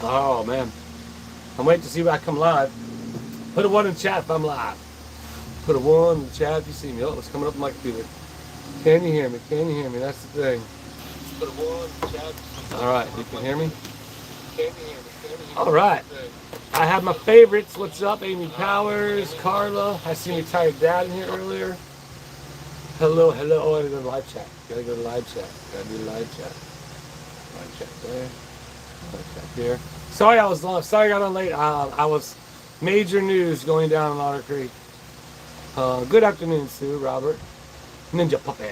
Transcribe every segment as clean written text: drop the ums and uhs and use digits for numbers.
Oh man, I'm waiting to see if I come live. Put a 1 in chat if I'm live. Put a 1 in the chat if you see me. Oh, it's coming up on my computer. Can you hear me? Can you hear me? That's the thing. Put a 1 in the chat. All right, you can hear me? Can you hear me? All right. I have my favorites. What's up, Amy Powers, Carla? I seen retired dad in here earlier. Hello, hello. Oh, I gotta go to live chat. Gotta go to live chat. Gotta do live chat. Live chat there. Live chat here. Sorry I was long. Sorry I got on late. I was major news going down in Otter Creek. Good afternoon, Sue, Robert. Ninja Puppy.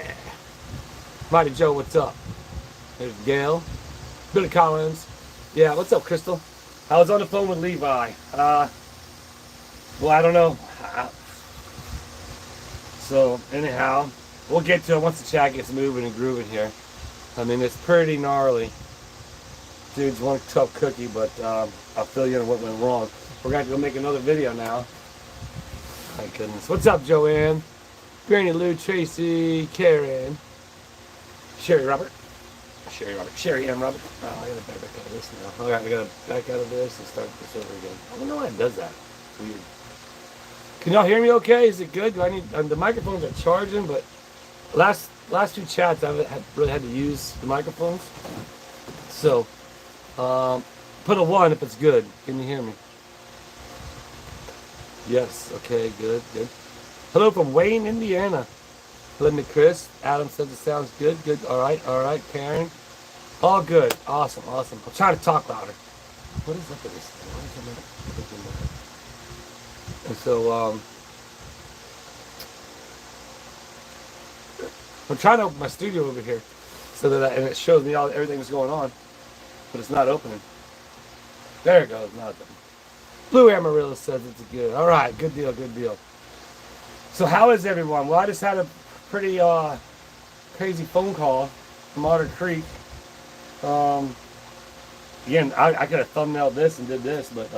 Mighty Joe, what's up? There's Gail. Billy Collins. Yeah, what's up, Crystal? I was on the phone with Levi. Well, I don't know. So, anyhow, we'll get to it once the chat gets moving and grooving here. I mean, it's pretty gnarly. Dude's one tough cookie, but I'll fill you in on what went wrong. We're going to go make another video now. Thank goodness. What's up, Joanne? Granny Lou, Tracy, Karen, Sherry Robert. Sherry and Robert. Oh, I gotta back out of this now. Alright, we gotta back out of this and start this over again. I don't know why it does that. It's weird. Can y'all hear me okay? Is it good? Do I need the microphones are charging, but last two chats I've really had to use the microphones. So put a 1 if it's good. Can you hear me? Yes, okay, good. Hello from Wayne, Indiana. Linda Chris. Adam says it sounds good. Alright, Karen. All good. Awesome. I'm trying to talk louder. What is up with this thing? Why is it not? And so, I'm trying to open my studio over here so that and it shows me everything that's going on, but it's not opening. There it goes. Not opening. Blue Amarillo says it's good. All right, good deal. So how is everyone? Well, I just had a pretty crazy phone call from Otter Creek. Again, I could have thumbnailed this and did this, but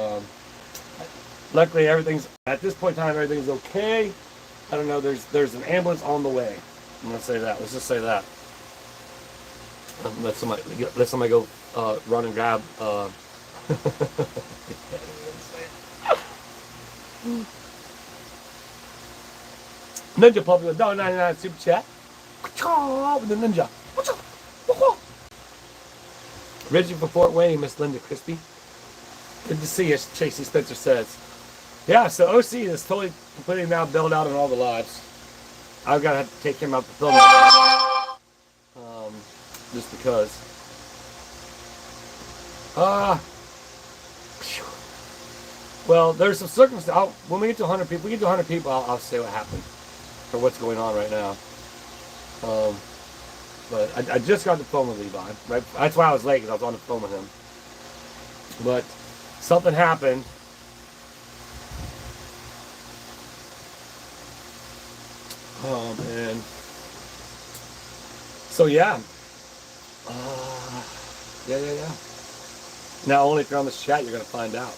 luckily everything's at this point in time everything's okay. I don't know. There's an ambulance on the way. I'm gonna say that. Let's just say that. Let somebody go run and grab. Ninja Puppy with $1.99 super chat. With the ninja. Reggie from Fort Wayne, Miss Linda Crispy. Good to see you, Tracy Spencer says. Yeah, so OC is totally completely now bailed out on all the lives. I've got to have to take him out the film. Just because. Well, there's some circumstances. When we get to 100 people, I'll say what happened or what's going on right now. But I just got the phone with Levi. Right? That's why I was late, because I was on the phone with him. But something happened. And so yeah. Yeah. Now, only if you're on this chat, you're gonna find out.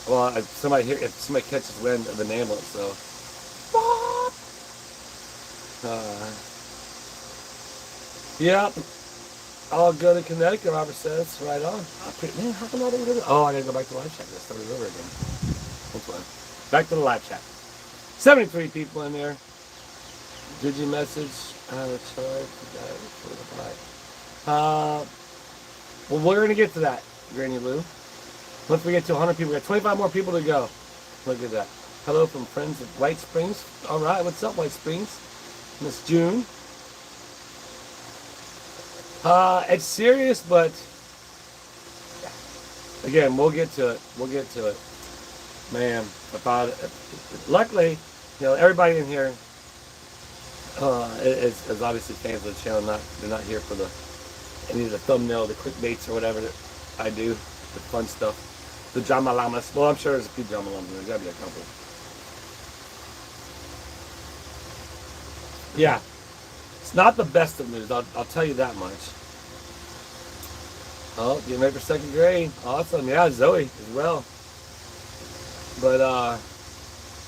Well, if somebody catches wind of an ambulance, so. Yep. All good in Connecticut, Robert says. Right on. Man, how come I didn't go to... Oh, I gotta go back to live chat. I gotta start it over again. That's fine. Back to the live chat. 73 people in there. Did you message? I have a charge. Well, we're gonna get to that, Granny Lou. Once we get to 100 people, we got 25 more people to go. Look at that. Hello from friends of White Springs. All right, what's up, White Springs? Miss June. It's serious, but again, we'll get to it. Man, luckily, everybody in here is obviously fans of the channel. They're not here for any of the thumbnail, the clickbaits or whatever that I do, the fun stuff, the drama llamas. Well, I'm sure there's a few drama llamas. There's gotta be a couple. Yeah, it's not the best of news. I'll tell you that much. Oh, getting ready for second grade. Awesome. Yeah, Zoe as well. But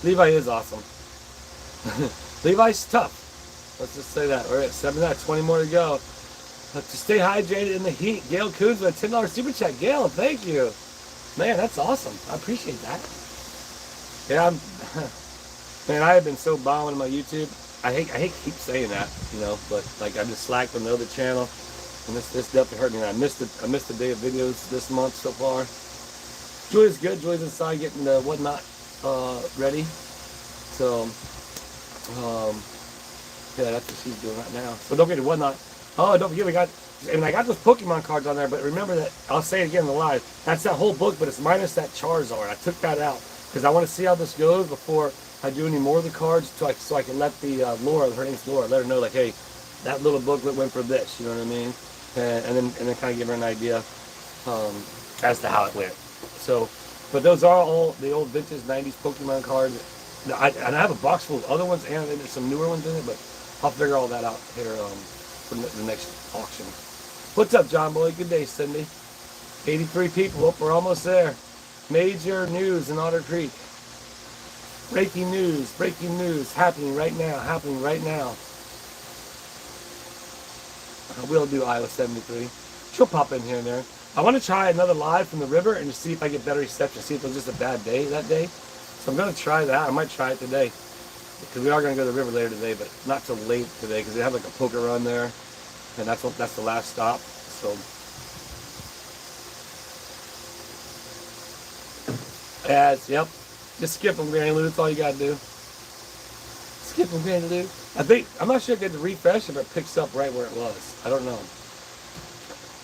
Levi is awesome. Levi's tough. Let's just say that. We're at 7 out, 20 more to go. To stay hydrated in the heat. Gail Coons with a $10 super chat. Gail, thank you. Man, that's awesome. I appreciate that. Yeah, man, I have been so bombing on my YouTube. I hate to keep saying that, you know, but like I just slacked on the other channel, and this definitely hurt me. I missed a day of videos this month so far. Julia's good. Julia's inside getting the whatnot ready. So, yeah, that's what she's doing right now. So don't forget the whatnot. Oh, don't forget I got those Pokemon cards on there, but remember that, I'll say it again in the live, that's that whole book, but it's minus that Charizard. I took that out because I want to see how this goes before I do any more of the cards, so I can let the Laura, her name's Laura, let her know, like, hey, that little booklet went for this, you know what I mean? And then kind of give her an idea as to how it went. So, but those are all the old vintage 90s Pokemon cards. And I have a box full of other ones, and there's some newer ones in it, but I'll figure all that out here for the next auction. What's up, John Boy? Good day, Cindy. 83 people. Oh, we're almost there. Major news in Otter Creek. Breaking news, happening right now. I will do Iowa 73. She'll pop in here and there. I want to try another live from the river and just see if I get better reception, see if it was just a bad day that day. So I'm going to try that. I might try it today, because we are going to go to the river later today, but not till late today, because they have like a poker run there, and that's the last stop. So, ads, yep. Just skip them, Granny Lou. That's all you gotta do. Skip them, Granny Lou. I'm not sure if I had to refresh if it picks up right where it was. I don't know.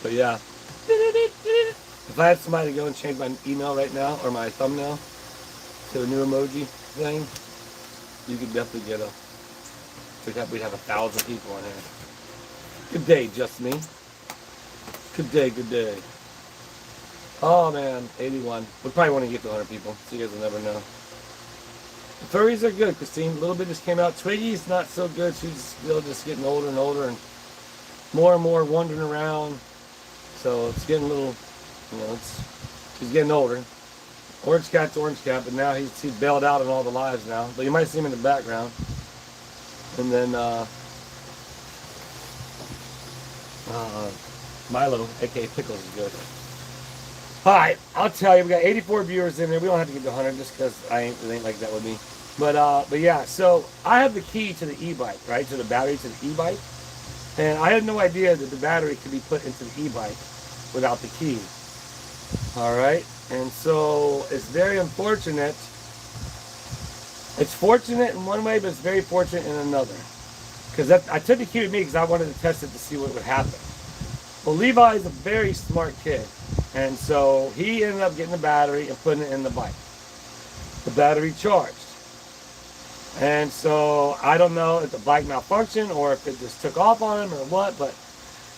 But yeah. If I had somebody to go and change my email right now, or my thumbnail, to a new emoji thing, you could definitely get we'd have 1,000 people on here. Good day, just me. Good day. Oh man, 81. We probably want to get to 100 people, so you guys will never know. The furries are good, Christine. A little bit just came out. Twiggy's not so good. She's still just getting older and older, and more wandering around. So it's getting a little, she's getting older. Orange Cat's Orange Cat, but now he's bailed out on all the lives now. But you might see him in the background. And then Milo, aka Pickles, is good. Alright, I'll tell you, we got 84 viewers in there. We don't have to get to 100 just because it ain't like that with me. But yeah, so I have the key to the e-bike, right? To the battery to the e-bike. And I had no idea that the battery could be put into the e-bike without the key. Alright, and so it's very unfortunate. It's fortunate in one way, but it's very fortunate in another. Because I took the key with me because I wanted to test it to see what would happen. Well, Levi is a very smart kid. And so he ended up getting the battery and putting it in the bike. The battery charged. And so I don't know if the bike malfunctioned or if it just took off on him or what, but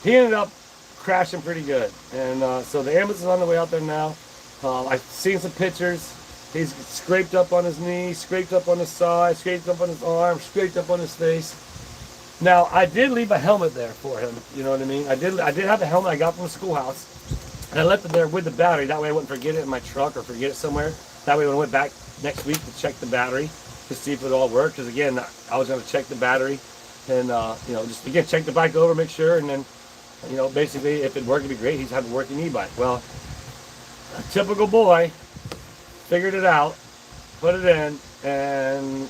he ended up crashing pretty good. And so the ambulance is on the way out there now. I've seen some pictures. He's scraped up on his knee, scraped up on his side, scraped up on his arm, scraped up on his face. Now, I did leave a helmet there for him, you know what I mean? I did have a helmet I got from the schoolhouse. And I left it there with the battery. That way I wouldn't forget it in my truck or forget it somewhere. That way when I went back next week to check the battery to see if it all worked. Because again, I was going to check the battery and, just again, check the bike over, make sure. And then, basically if it worked, it'd be great. He'd have a working e-bike. Well, a typical boy figured it out, put it in, and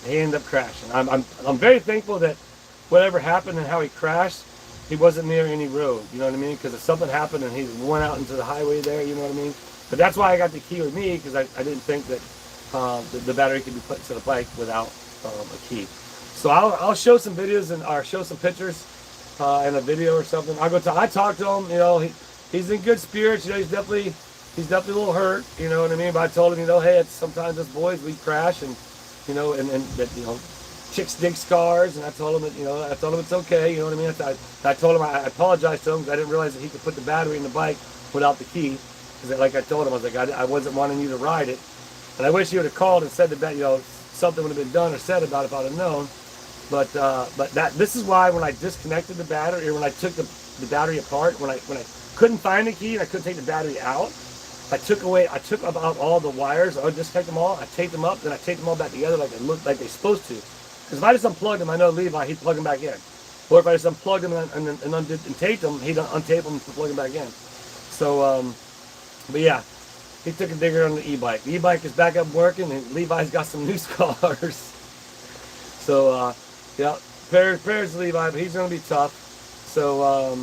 he ended up crashing. I'm very thankful that whatever happened and how he crashed, he wasn't near any road, you know what I mean? Because if something happened and he went out into the highway there, you know what I mean? But that's why I got the key with me, because I didn't think that the battery could be put into the bike without a key. So I'll show some videos or show some pictures in a video or something. I talked to him, he's in good spirits, he's definitely a little hurt, you know what I mean? But I told him, hey, it's sometimes as boys we crash and that, chicks dig scars, and I told him that, it's okay, you know what I mean? I told him, I apologized to him because I didn't realize that he could put the battery in the bike without the key. Because like I told him, I was like, I wasn't wanting you to ride it. And I wish he would have called and said that, something would have been done or said about it if I'd have known. But this is why when I disconnected the battery, or when I took the battery apart, when I couldn't find the key and I couldn't take the battery out, I took out all the wires. I would disconnect them all. I taped them up, then I taped them all back together like they looked like they're supposed to. Because if I just unplugged them, I know Levi, he'd plug them back in. Or if I just unplugged them and taped them, he'd untape them and plug them back in. So, but yeah, he took a digger on the e-bike. The e-bike is back up working, and Levi's got some new scars. So, yeah, prayers to Levi, but he's going to be tough. So,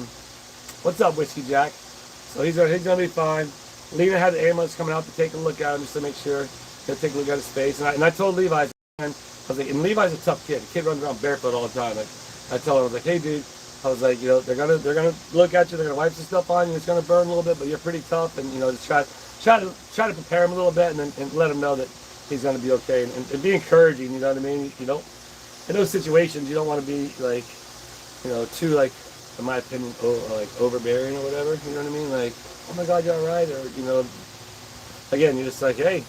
what's up, Whiskey Jack? So he's going to be fine. Lena had the ambulance coming out to take a look at him just to make sure. They'll take a look at his face. And I told Levi, I was like, and Levi's a tough kid. The kid runs around barefoot all the time. Like, I told him, I was like, hey, dude. I was like, you know, they're gonna look at you. They're gonna wipe some stuff on you. It's gonna burn a little bit, but you're pretty tough. And you know, just try to prepare him a little bit, and let him know that he's gonna be okay, and be encouraging. You know what I mean? You know, in those situations, you don't want to be like, you know, too, like, in my opinion, like overbearing or whatever. You know what I mean? Like, oh my God, you're all right, or you know, again, you're just like, hey,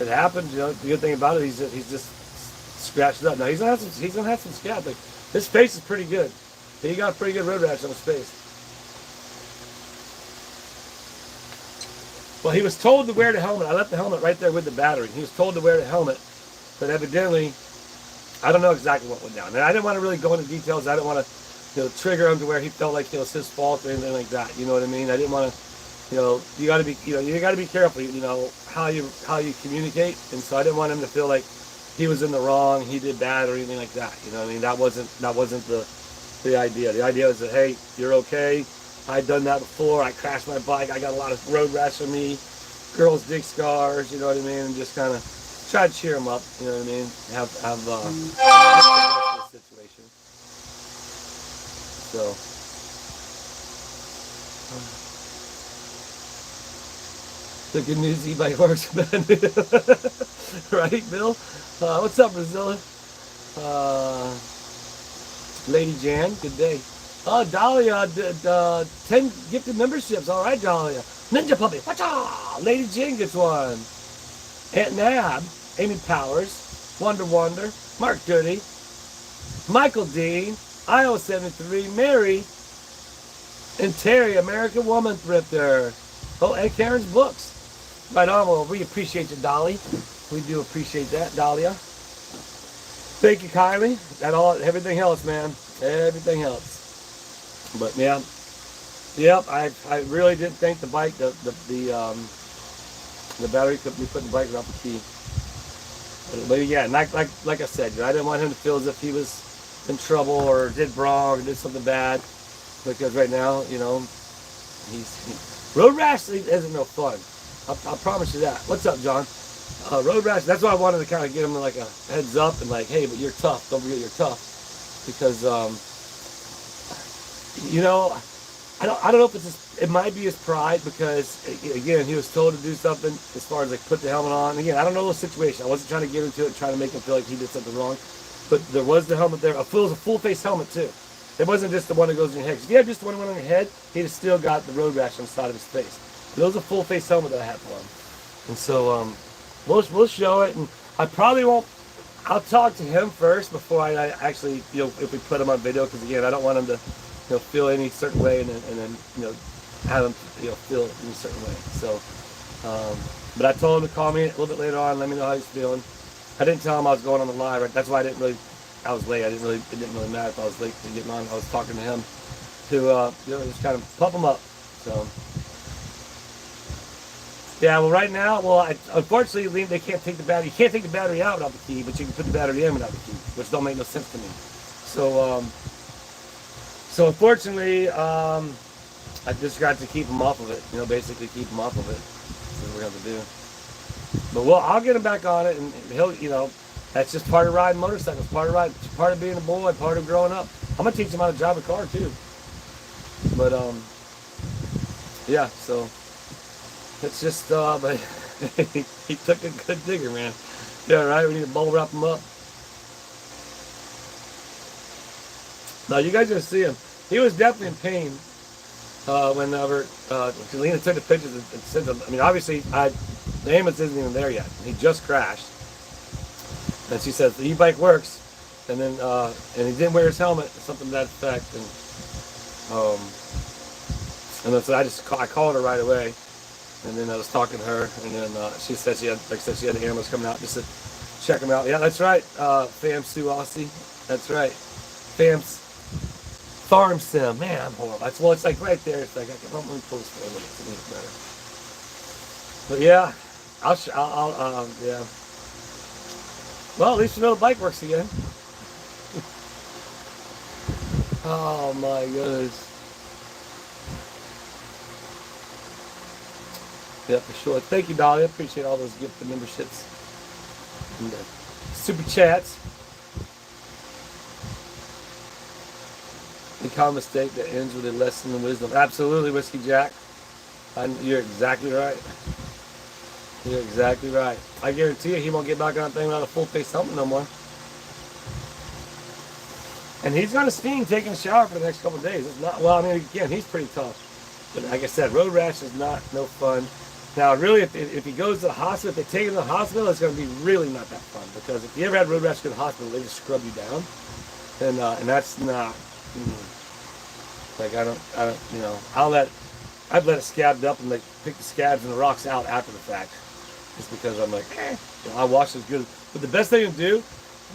it happened. You know, the good thing about it, he's just scratched up. Now he's gonna have some scab. Like, his face is pretty good. He got a pretty good road rash on his face. Well, he was told to wear the helmet. I left the helmet right there with the battery. He was told to wear the helmet, but evidently, I don't know exactly what went down. And I didn't want to really go into details. I didn't want to, you know, trigger him to where he felt like it was his fault or anything like that. You know what I mean? I didn't want to, you know, you got to be careful. You know how you communicate, and so I didn't want him to feel like he was in the wrong, he did bad or anything like that. You know what I mean? That wasn't the idea. The idea was that, hey, you're okay. I'd done that before. I crashed my bike. I got a lot of road rash on me. Girls dig scars, you know what I mean? And just kind of try to cheer them up, you know what I mean? Have the situation. So, the good news, e-bike works. Right, Bill? What's up, Brazil? Lady Jan, good day. Oh, Dahlia, 10 gifted memberships. All right, Dahlia. Ninja Puppy, watcha! Lady Jan gets one. Aunt Nab, Amy Powers, Wonder, Mark Dirty, Michael Dean, IO73, Mary, and Terry, American Woman Thrifter. Oh, and Karen's Books. Right on, well, we appreciate you, Dolly. We do appreciate that, Dahlia. Thank you, Kylie. Everything helps, man. Everything helps. But yeah, yep. I really didn't think the bike, the battery could be putting the bike without the key. But yeah, like I said, I didn't want him to feel as if he was in trouble or did wrong or did something bad, because right now, you know, road rash isn't no fun. I promise you that. What's up, John? Road rash. That's why I wanted to kind of give him like a heads up and like, hey, but you're tough. Don't forget you're tough, because you know, I don't know if it might be his pride, because again, he was told to do something as far as like put the helmet on. Again, I don't know the situation. I wasn't trying to get into it, trying to make him feel like he did something wrong. But there was the helmet there. It was a full face helmet too. It wasn't just the one that goes in your head. If you had just the one that went on your head, he'd have still got the road rash on the side of his face. But it was a full face helmet that I had for him. And so we'll show it, and I probably won't. I'll talk to him first before I actually, you know, if we put him on video, because again, I don't want him to, you know, feel any certain way, and then you know, have him, you know, feel in a certain way. So, but I told him to call me a little bit later on, let me know how he's feeling. I didn't tell him I was going on the live. Right? That's why I was late. It didn't really matter if I was late to getting on. I was talking to him to, you know, just kind of pump him up. So, yeah. Well, right now, unfortunately, they can't take the battery. You can't take the battery out without the key, but you can put the battery in without the key, which don't make no sense to me. So, so unfortunately, I just got to keep him off of it. You know, basically keep him off of it. That's what we're going to do. But I'll get him back on it, and he'll, you know, that's just part of riding motorcycles, part of being a boy, part of growing up. I'm gonna teach him how to drive a car too. But yeah, so it's just but he took a good digger, man. Yeah, right. We need to bubble wrap him up. Now you guys are gonna see him. He was definitely in pain whenever Lena took the pictures and sent them. I mean, obviously, the ambulance isn't even there yet. He just crashed. And she says the e-bike works, and then and he didn't wear his helmet, something to that effect, and then so I called her right away, and then I was talking to her, and then she said she had, like I said, she had the ambulance coming out just to check him out. Yeah, that's right, Fam Sue Aussie, that's right, Fam's Farm sim, man, I'm horrible. Well, it's like right there. It's like I can probably pull this for a minute to make it better. But yeah, yeah. Well, at least you know the bike works again. Oh my goodness. Yeah, for sure. Thank you, Dolly. I appreciate all those gift memberships and super chats. The common mistake that ends with a lesson in wisdom. Absolutely, Whiskey Jack. You're exactly right. You're exactly right. I guarantee you he won't get back on that thing without a full face helmet no more. And he's got a steam taking a shower for the next couple of days. It's not, well, I mean, again, he's pretty tough. But like I said, road rash is no fun. Now, really, if he goes to the hospital, if they take him to the hospital, it's going to be really not that fun. Because if you ever had road rash go to the hospital, they just scrub you down. And that's not, like, I'd let it scab up and like pick the scabs and the rocks out after the fact. Just because I'm like, I wash it good. But the best thing to do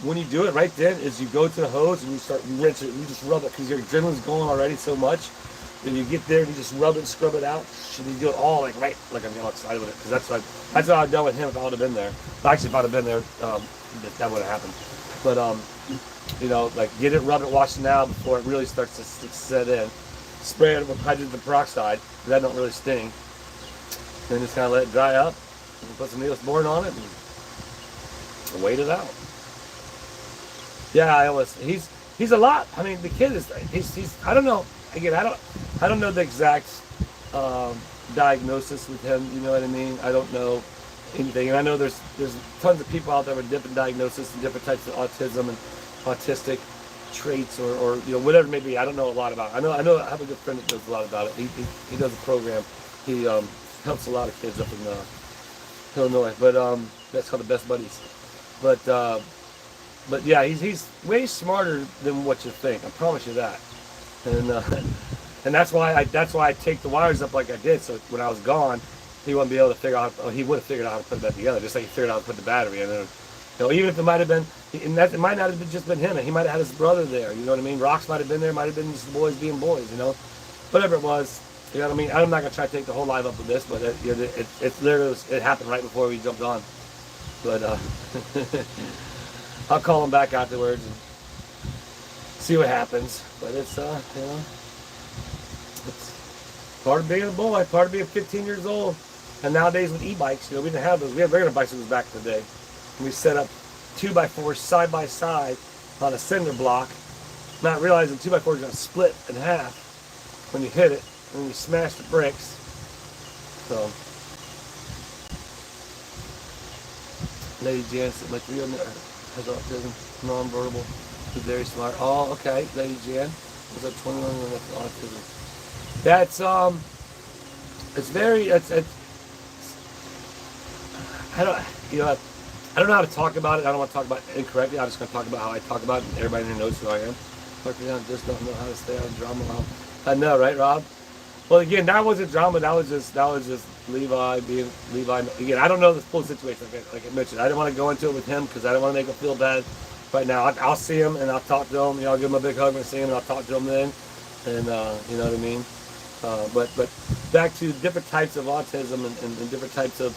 when you do it right then is you go to the hose and you rinse it and you just rub it because your adrenaline's going already so much. Then you get there and you just rub it and scrub it out. And you do it all like I'm getting all excited with it because that's what I'd done with him if I would have been there. Actually, if I'd have been there, that would have happened. But like get it, rub it, wash it now before it really starts to set in. Spray it with hydrogen peroxide. That don't really sting. Then just kind of let it dry up. And put some Neosporin on it and wait it out. Yeah, he's a lot. I mean, the kid is he's I don't know. Again, I don't know the exact diagnosis with him. You know what I mean? I don't know anything, and I know there's tons of people out there with different diagnoses and different types of autism and autistic traits or whatever it may be. I don't know a lot about it. I know I have a good friend that knows a lot about it. He does a program. He helps a lot of kids up in Illinois, but that's called the Best Buddies. But yeah, he's way smarter than what you think. I promise you that. And that's why I take the wires up like I did. So when I was gone, he wouldn't be able to figure out. He would have figured out how to put that together, just like he figured out how to put the battery in. And even if it might have been, and that it might not have just been him. He might have had his brother there. You know what I mean? Rocks might have been there. Might have been just the boys being boys. Whatever it was. You know what I mean? I'm not gonna try to take the whole live up with this, but it literally it happened right before we jumped on. But I'll call him back afterwards and see what happens. But it's it's part of being a boy, part of being 15 years old. And nowadays with e-bikes, we didn't have those. We had regular bicycles back in the day. And we set up 2x4s side by side on a cinder block, not realizing 2x4 is gonna split in half when you hit it. And you smash the bricks. So, Lady Jan said, my 3 has autism, non-verbal, but very smart. Oh, okay, Lady Jan. Was that 21 with autism? That's I don't know how to talk about it. I don't want to talk about it incorrectly. I'm just going to talk about how I talk about it, and everybody knows who I am. Just don't know how to stay out of drama. I know, right, Rob? Well, again, that wasn't drama. That was just Levi being Levi. Again, I don't know the full situation. Like I mentioned, I didn't want to go into it with him because I didn't want to make him feel bad. Right now, I'll see him and I'll talk to him. I'll give him a big hug when I see him, and I'll talk to him then. And you know what I mean. But back to different types of autism and different types of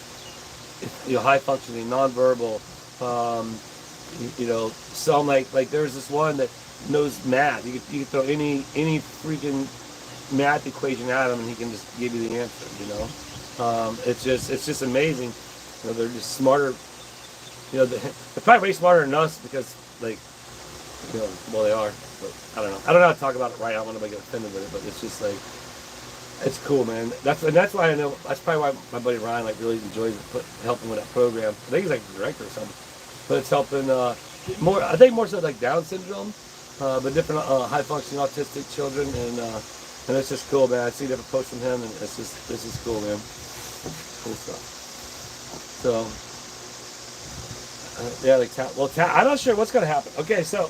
high functioning, nonverbal. Some like there's this one that knows math. You could throw any freaking math equation at him and he can just give you the answer. It's just amazing. They're just smarter. They're probably way smarter than us because they are. But I don't know how to talk about it right. I don't want to get offended with it, but it's just like it's cool, man. That's why I know. That's probably why my buddy Ryan really enjoys helping with that program. I think he's like the director or something. But it's helping more. I think more so like Down syndrome, but different high functioning autistic children and it's just cool, man. I see different posts from him, and this is cool, man. Cool stuff. So, I'm not sure what's gonna happen. Okay, so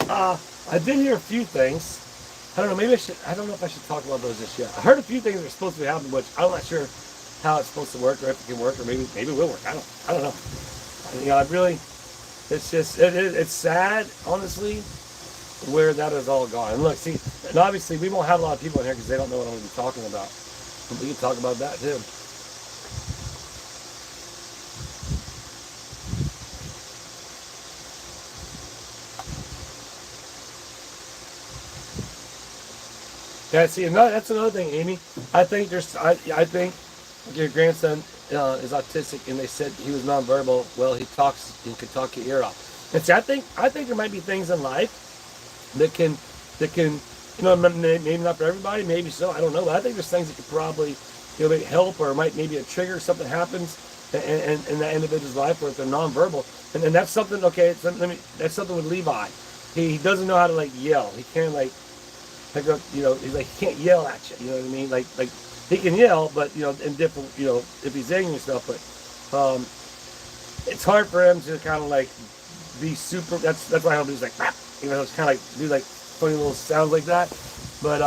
I did hear a few things. I don't know. Maybe I don't know if I should talk about those just yet. I heard a few things that are supposed to be happening, which I'm not sure how it's supposed to work or if it can work, or maybe it will work. I don't know. It's sad, honestly. where that is all gone. And look, see, and obviously we won't have a lot of people in here because they don't know what I'm going to be talking about. But we can talk about that too. Yeah, see, that's another thing, Amy. I think I think your grandson is autistic, and they said he was nonverbal. Well, he could talk your ear off. And see, I think there might be things in life that can, maybe not for everybody, maybe so, I don't know. But I think there's things that could probably, maybe help, or maybe a trigger, something happens in that individual's life where they're nonverbal, and then that's something. Okay, that's something with Levi. He doesn't know how to yell. He can't he's like, he can't yell at you. You know what I mean? Like he can yell, but in different, if he's angry and stuff. But it's hard for him to kind of be super. That's why he'll do it's kind of do funny little sounds like that. But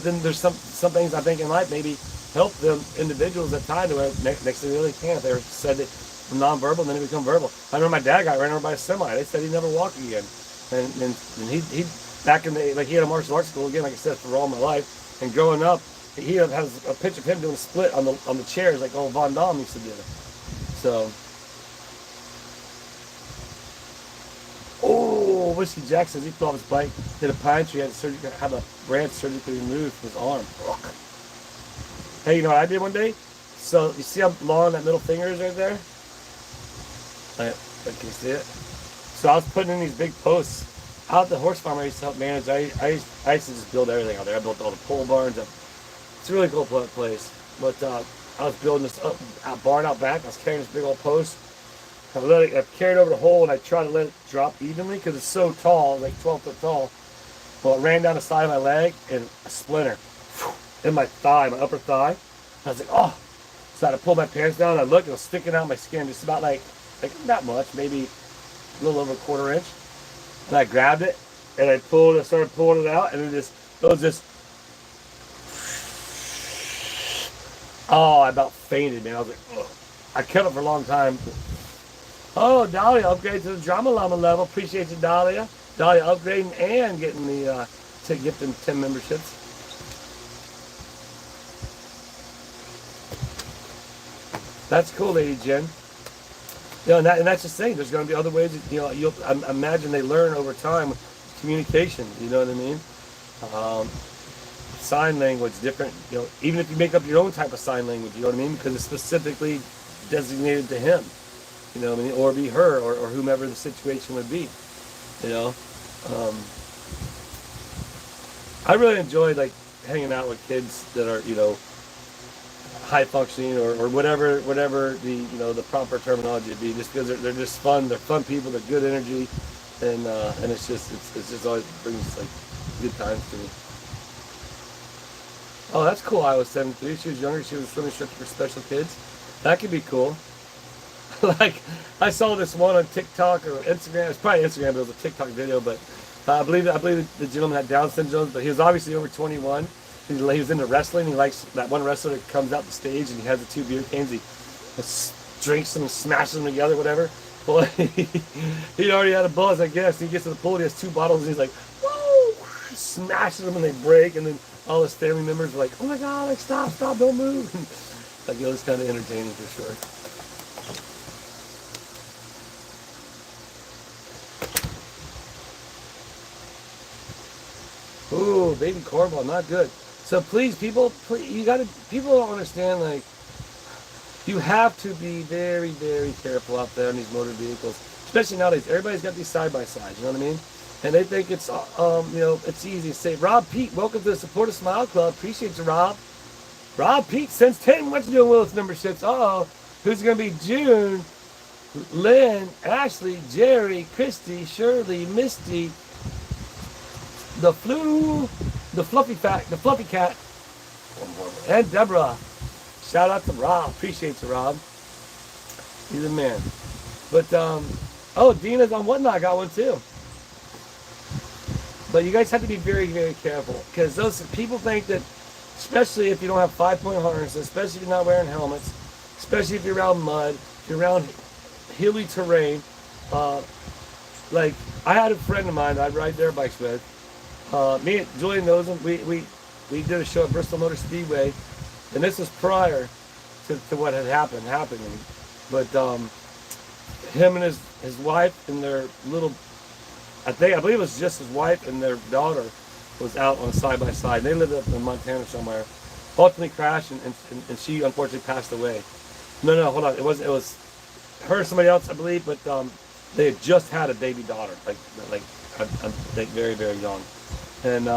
then there's some things I think in life maybe help them individuals at times where next thing they can't. They said that from nonverbal, and then they become verbal. I remember my dad got ran over by a semi. They said he'd never walk again, and he back in the he had a martial arts school again, like I said, for all my life. And growing up, he has a picture of him doing a split on the chairs like old Von Damme used to do. So, Whiskey Jack says he fell off his bike, hit a pine tree, had a branch surgically removed from his arm. Hey, you know what I did one day? So you see how long that middle finger is right there? Can you see it? So I was putting in these big posts out the horse farm I used to help manage. I used to just build everything out there. I built all the pole barns. It's a really cool place. But I was building this barn out back. I was carrying this big old post. I carried over the hole, and I tried to let it drop evenly because it's so tall, like 12 foot tall. Well, it ran down the side of my leg, and a splinter in my thigh, my upper thigh. I was like, oh. So I had to pull my pants down, and I looked, and it was sticking out my skin just about like not much, maybe a little over a quarter inch. And I grabbed it, and I started pulling it out, and it was just, I about fainted, man. I was like, ugh. I kept it for a long time. Oh, Dahlia, upgrade to the Drama Llama level. Appreciate you, Dahlia. Dahlia upgrading and getting the gifting 10 memberships. That's cool, Lady Jen. And that's the thing. There's going to be other ways that, you'll imagine they learn over time with communication. You know what I mean? Sign language, different. Even if you make up your own type of sign language, you know what I mean? Because it's specifically designated to him. You know what I mean? Or be her, or whomever the situation would be. I really enjoyed hanging out with kids that are high functioning or whatever the proper terminology would be, just because they're just fun. They're fun people. They're good energy, and it's just always brings good times to me. Oh, that's cool. I was 73. She was younger. She was a swimming instructor for special kids. That could be cool. I saw this one on TikTok or Instagram. It's probably Instagram, but it was a TikTok video. But I believe the gentleman had Down syndrome, but he was obviously over 21. He was into wrestling. He likes that one wrestler that comes out the stage and he has the 2 beer cans. He drinks them and smashes them together, whatever. Well, he already had a buzz, I guess. He gets to the pool, he has 2 bottles, and he's like, whoa, smashes them and they break. And then all his family members are like, oh my God, stop, don't move. It was kind of entertaining for sure. Ooh, baby cornball, not good. So please, people don't understand, you have to be very, very careful out there on these motor vehicles, especially nowadays. Everybody's got these side-by-sides, you know what I mean? And they think it's, it's easy to say. Rob Pete, welcome to the Support a Smile Club. Appreciate you, Rob. Rob Pete, since 10, what you doing, Willis memberships? Who's going to be June, Lynn, Ashley, Jerry, Christy, Shirley, Misty, the fluffy cat, and Deborah. Shout out to Rob. Appreciate you, Rob. He's a man. But Dina's on Whatnot. Got one too. But you guys have to be very, very careful, because those people think that, especially if you don't have 5-point harnesses, especially if you're not wearing helmets, especially if you're around mud, if you're around hilly terrain, like, I had a friend of mine I'd ride their bikes with. Me and Julian knows him. We did a show at Bristol Motor Speedway, and this was prior to what had happening. But him and his wife and their little, I believe it was just his wife and their daughter was out on a side by side. They lived up in Montana somewhere. Ultimately crashed, and she unfortunately passed away. No, hold on. It was her and somebody else, I believe, but they had just had a baby daughter, like very, very young. And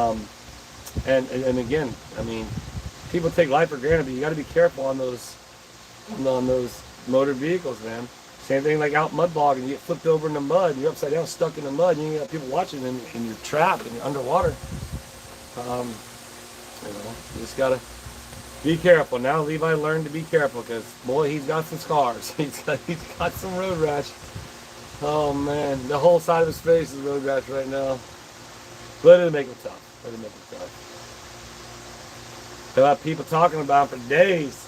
again, I mean, people take life for granted, but you got to be careful on those motor vehicles, man. Same thing like out mud bog, and you get flipped over in the mud, and you're upside down, stuck in the mud, and you got people watching, and you're trapped, and you're underwater. You just gotta be careful. Now Levi learned to be careful, because boy, he's got some scars. He's got some road rash. Oh man, the whole side of his face is road rash right now. But it'll make him tough. There are people talking about him for days.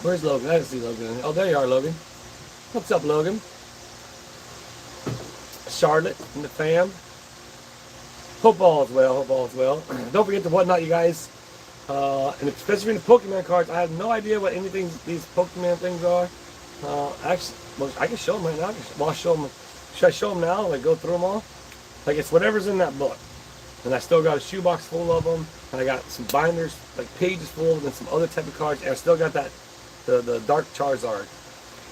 Where's Logan? I didn't see Logan. Oh, there you are, Logan. What's up, Logan? Charlotte and the fam. Hope all is well. Don't forget the whatnot, you guys. And especially in the Pokemon cards, I have no idea what anything these Pokemon things are. Actually, well, I can show them right now. I'll show them. Should I show them now? Like go through them all? Like it's whatever's in that book. And I still got a shoebox full of them. And I got some binders, like pages full, and then some other type of cards. And I still got that the Dark Charizard.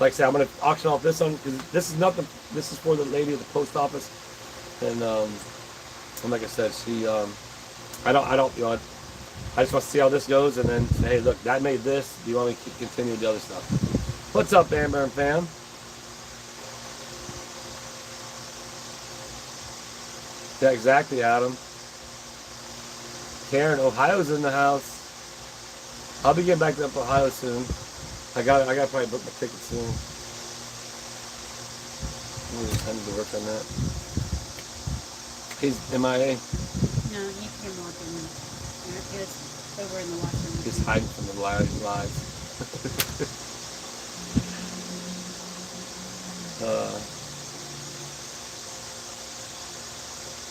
Like I said, I'm gonna auction off this one because this is nothing. This is for the lady at the post office. And like I said, she I don't you know. I just want to see how this goes, and then say, hey, look, that made this. Do you want me to continue with the other stuff? What's up, Amber and fam? Yeah, exactly, Adam. Karen, Ohio's in the house. I'll be getting back to Ohio soon. I got to probably book my ticket soon. I need to work on that. He's MIA. No, he came walking. He was over in the washroom. He's hiding from the lives.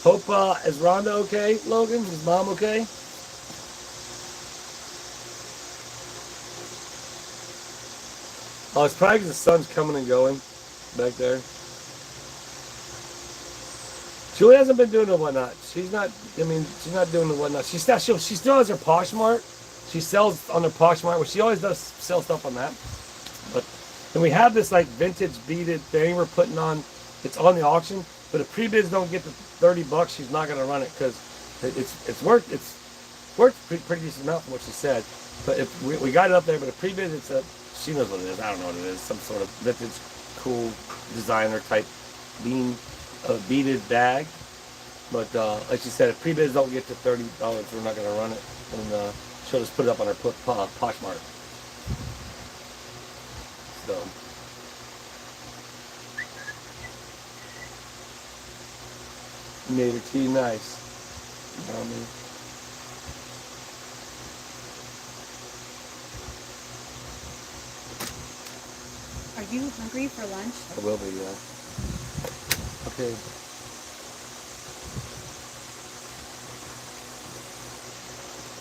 Hope, is Rhonda okay, Logan? Is mom okay? Oh, it's probably because the sun's coming and going back there. Julie hasn't been doing the whatnot. She's not doing the whatnot. She still has her Poshmark. She sells on her Poshmark, where she always does sell stuff on that. But then we have this like vintage beaded thing we're putting on. It's on the auction, but if pre-bids don't get to $30, she's not going to run it because it's worked pretty decent amount from what she said. But if we got it up there, but a pre-bid, she knows what it is. I don't know what it is. Some sort of vintage, cool designer type beaded bag. But like she said, if pre-bids don't get to $30, we're not going to run it, and she'll just put it up on her Poshmark. So. Made her tea nice. You know what I mean? Are you hungry for lunch? I will be, yeah. Okay.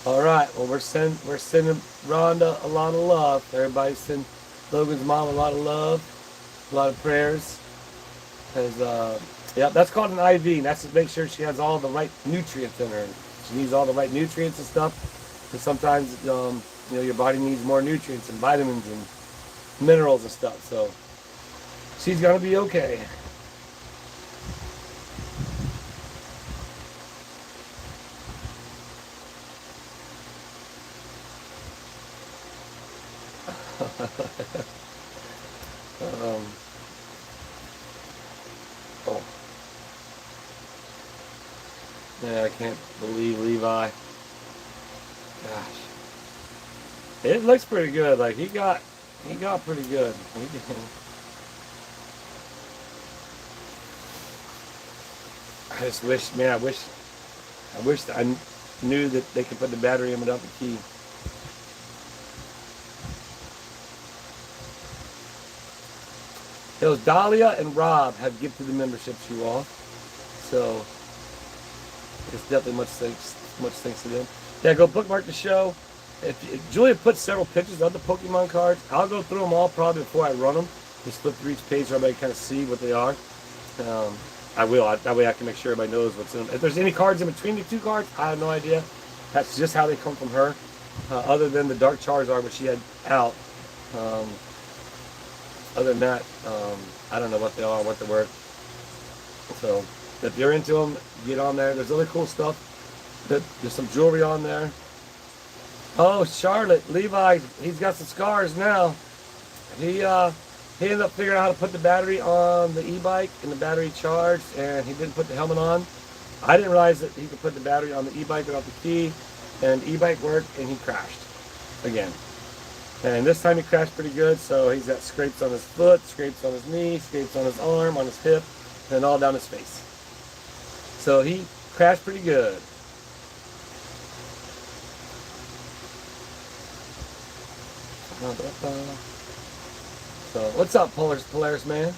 All right. Well, we're sending Rhonda a lot of love. Everybody send Logan's mom a lot of love, a lot of prayers. Because yeah, that's called an IV. That's to make sure she has all the right nutrients in her. She needs all the right nutrients and stuff. Because sometimes your body needs more nutrients and vitamins and minerals and stuff. So she's gonna be okay. Oh. Yeah, I can't believe Levi. Gosh. It looks pretty good. Like he got pretty good. I just wish, man, I wish I knew that they could put the battery in without the key. It was Dahlia and Rob have gifted the membership to you all. So it's definitely much thanks to them. Yeah, go bookmark the show. If Julia puts several pictures of the Pokemon cards, I'll go through them all probably before I run them. Just flip through each page so everybody kind of see what they are. I will. That way I can make sure everybody knows what's in them. If there's any cards in between the two cards, I have no idea. That's just how they come from her. Other than the Dark Charizard, which she had out. Other than that, I don't know what they are, what they're worth. So if you're into them, get on there. There's other cool stuff. There's some jewelry on there. Oh, Charlotte, Levi, he's got some scars now. He ended up figuring out how to put the battery on the e-bike and the battery charged, and he didn't put the helmet on. I didn't realize that he could put the battery on the e-bike without the key, and the e-bike worked, and he crashed again. And this time he crashed pretty good, so he's got scrapes on his foot, scrapes on his knee, scrapes on his arm, on his hip, and all down his face. So he crashed pretty good. So, what's up, Polaris man?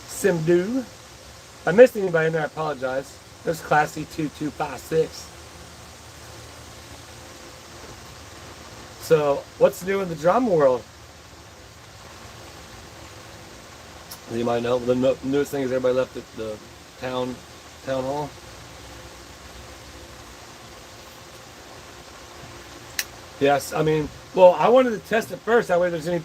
Simdu. If I missed anybody in there, I apologize. There's Classy 2256. So, what's new in the drama world? You might know. The newest thing is everybody left at the town hall. Yes, I mean, well, I wanted to test it first. That way, there's any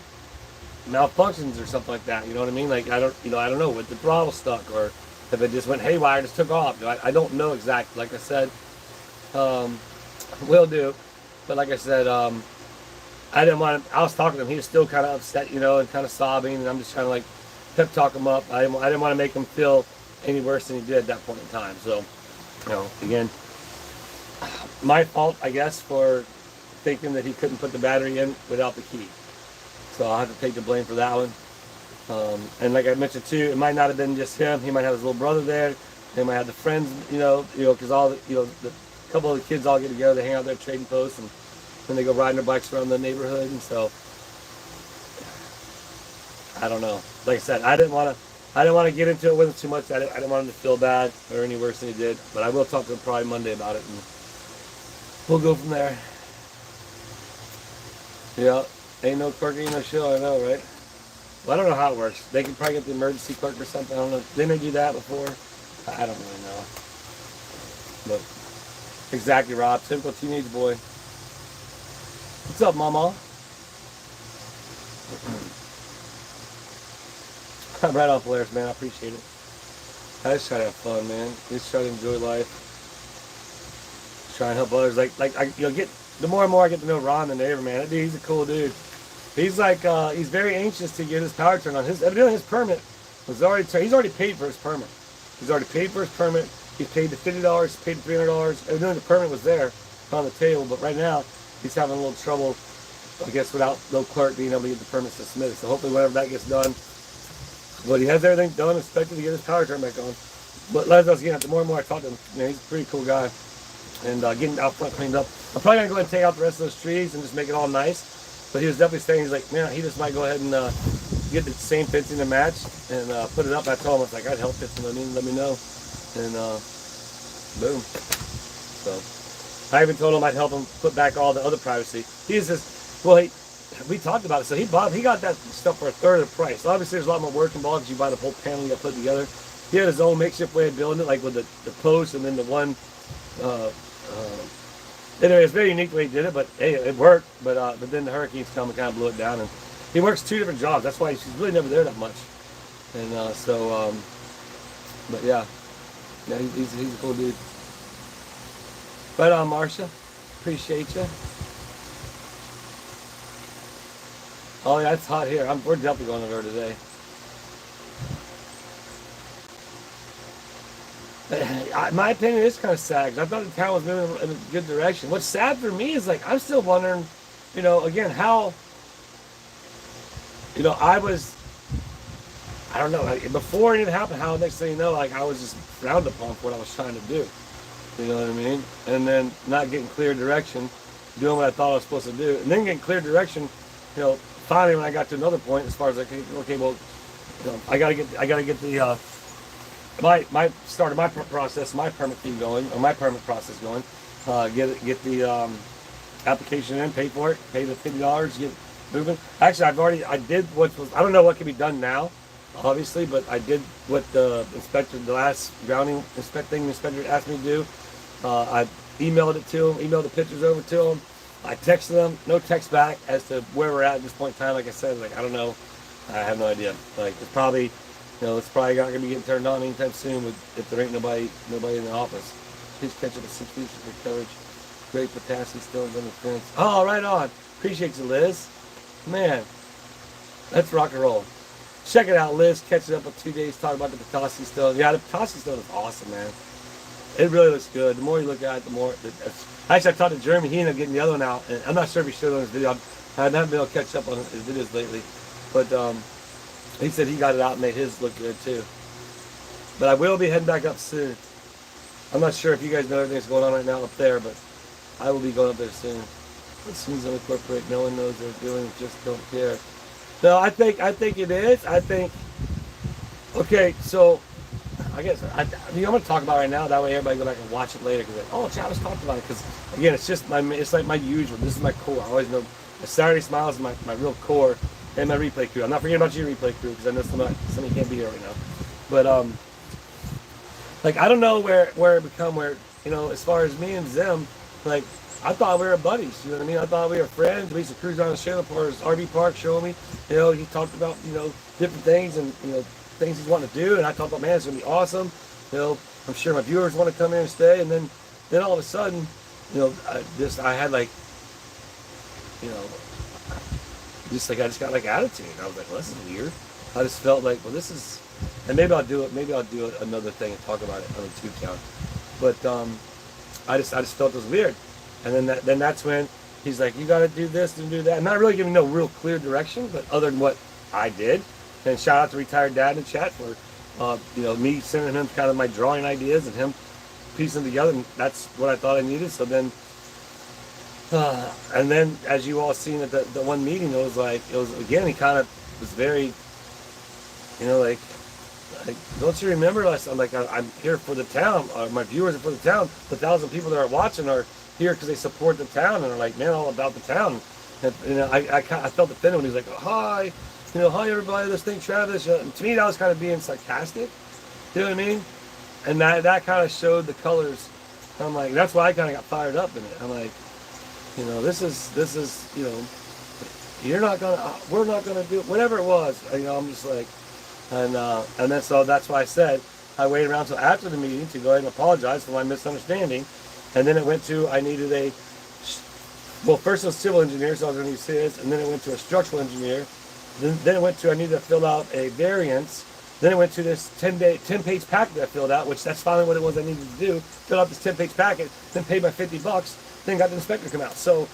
malfunctions or something like that. You know what I mean? Like I don't know if the throttle stuck or if it just went haywire, just took off. I don't know exactly. Like I said, will do. But like I said, I didn't want to. I was talking to him. He was still kind of upset, you know, and kind of sobbing. And I'm just trying to like pep talk him up. I didn't want to make him feel any worse than he did at that point in time. So, you know, again, my fault, I guess, for thinking that he couldn't put the battery in without the key. So I'll have to take the blame for that one. And like I mentioned too, it might not have been just him. He might have his little brother there. They might have the friends, you know, because all the, the couple of the kids all get together. They hang out there trading posts, and then they go riding their bikes around the neighborhood. And so I don't know. Like I said, I didn't want to get into it with him too much. I didn't want him to feel bad or any worse than he did. But I will talk to him probably Monday about it, and we'll go from there. Yeah. Ain't no clerk, ain't no show, I know, right? Well, I don't know how it works. They could probably get the emergency clerk or something. I don't know. Didn't they do that before? I don't really know. But exactly, Rob. Typical teenage boy. What's up, Mama? I'm right off Polaris, man. I appreciate it. I just try to have fun, man. Just try to enjoy life. Just try and help others. The more and more I get to know Ron, the neighbor, man. That dude, he's a cool dude. He's like, he's very anxious to get his power turned on. Evidently his permit was already he's already paid for his permit. He's already paid for his permit. He paid the $50, paid the $300. Evidently the permit was there on the table, but right now he's having a little trouble, I guess, without no clerk being able to get the permits to submit it. So hopefully whenever that gets done, but he has everything done, expected to get his power turned back on. But as I was getting, the more and more I talk to him, man, he's a pretty cool guy. And getting out front cleaned up. I'm probably gonna go ahead and take out the rest of those trees and just make it all nice. But he was definitely saying, he's like, man, he just might go ahead and get the same fencing to match and put it up. I told him, I was like, I'd help it, let me know. And boom. So I even told him I'd help him put back all the other privacy. He's just, well, we talked about it. So he got that stuff for a third of the price. Obviously, there's a lot more work involved because you buy the whole panel you got put together. He had his own makeshift way of building it, like with the post and then the one. Anyway, it's very unique the way he did it, but hey, it worked. But then the hurricanes come and kind of blew it down. And he works 2 different jobs. That's why she's really never there that much. And but yeah, he's a cool dude. Right on, Marcia. Appreciate you. Oh yeah, it's hot here. We're definitely going over there today. My opinion is kind of sad because I thought the town was moving in a good direction. What's sad for me is, like, I'm still wondering, again, how, I don't know, before anything happened, how next thing you know, like, I was just frowned upon for what I was trying to do. You know what I mean? And then not getting clear direction, doing what I thought I was supposed to do, and then getting clear direction, finally when I got to another point as far as, like, okay, well, I gotta get the my started my process, my permit thing going, or my permit process going. Get the application in, pay for it, pay the $50, get moving. Actually, I did what was, I don't know what can be done now, obviously, but I did what the last grounding inspector asked me to do. I emailed it to him, emailed the pictures over to him. I texted them, no text back as to where we're at this point in time. Like I said, like, I don't know. I have no idea. Like, it's probably not going to be getting turned on anytime soon if there ain't nobody in the office. Please catch it at 6 weeks for coverage. Great potassium stones on the fence. Oh, right on. Appreciate you, Liz. Man, let's rock and roll. Check it out, Liz. Catch it up in 2 days. Talk about the potassium stone. Yeah, the potassium stone is awesome, man. It really looks good. The more you look at it, the more. Actually, I talked to Jeremy. He ended up getting the other one out, and I'm not sure if he showed it on his video. I haven't been able to catch up on his videos lately, but he said he got it out and made his look good too. But I will be heading back up soon. I'm not sure if you guys know everything that's going on right now up there, but I will be going up there soon. As soon as I incorporate, no one knows they're doing, just don't care. No, I think it is. I think. Okay, so. I guess I'm going to talk about it right now. That way, everybody go back and watch it later. Because oh, Travis talked about it. Because again, it's like my usual. This is my core. I always know. Saturday Smiles is my real core, and my replay crew. I'm not forgetting about your replay crew because I know some of you can't be here right now. But like I don't know where it become where as far as me and Zim, like I thought we were buddies. You know what I mean? I thought we were friends. We used to cruise around the trailer park, RV park, showing me. He talked about different things and things he's wanting to do, and I thought, man, it's gonna be awesome. I'm sure my viewers want to come here and stay, and then all of a sudden, I had like, I just got like attitude. I was like, well, this is weird. I just felt like, well, this is, and maybe I'll do it. Maybe I'll do another thing and talk about it on the 2 count. But I just felt it was weird, and then that's when he's like, you got to do this and do that. I'm not really giving no real clear direction, but other than what I did. And shout out to Retired Dad in the chat for, me sending him kind of my drawing ideas and him piecing them together. And that's what I thought I needed. So then, and then as you all seen at the one meeting, it was again, he kind of was very, like, don't you remember last time? Like, I'm here for the town. My viewers are for the town. The 1,000 people that are watching are here because they support the town and are like, man, all about the town. And, I felt offended when he was like, oh, hi. Hi everybody, this thing, Travis. To me, that was kind of being sarcastic. You know what I mean? And that kind of showed the colors. I'm like, that's why I kind of got fired up in it. I'm like, this is, we're not gonna do it. Whatever it was, I'm just like, and then so that's why I said I waited around until after the meeting to go ahead and apologize for my misunderstanding, and then it went to first it was civil engineer, so I was going to use his, and then it went to a structural engineer. Then it went to I need to fill out a variance. Then it went to this 10-page packet that I filled out, which that's finally what it was I needed to do. Fill out this 10-page packet, then pay my $50. Then got the inspector to come out. So,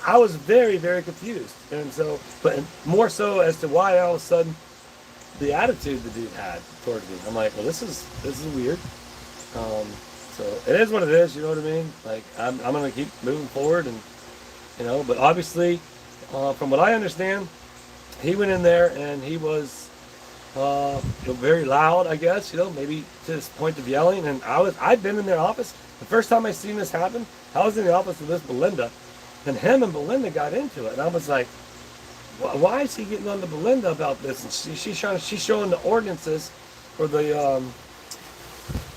I was very, very confused, and so, but more so as to why all of a sudden the attitude the dude had towards me. I'm like, well, this is weird. So it is what it is. You know what I mean? Like I'm gonna keep moving forward, and but obviously, from what I understand. He went in there and he was very loud, I guess, maybe to this point of yelling. And I'd been in their office. The first time I seen this happen, I was in the office with this Belinda, and him and Belinda got into it. And I was like, why is he getting on to Belinda about this? And she's showing the ordinances for the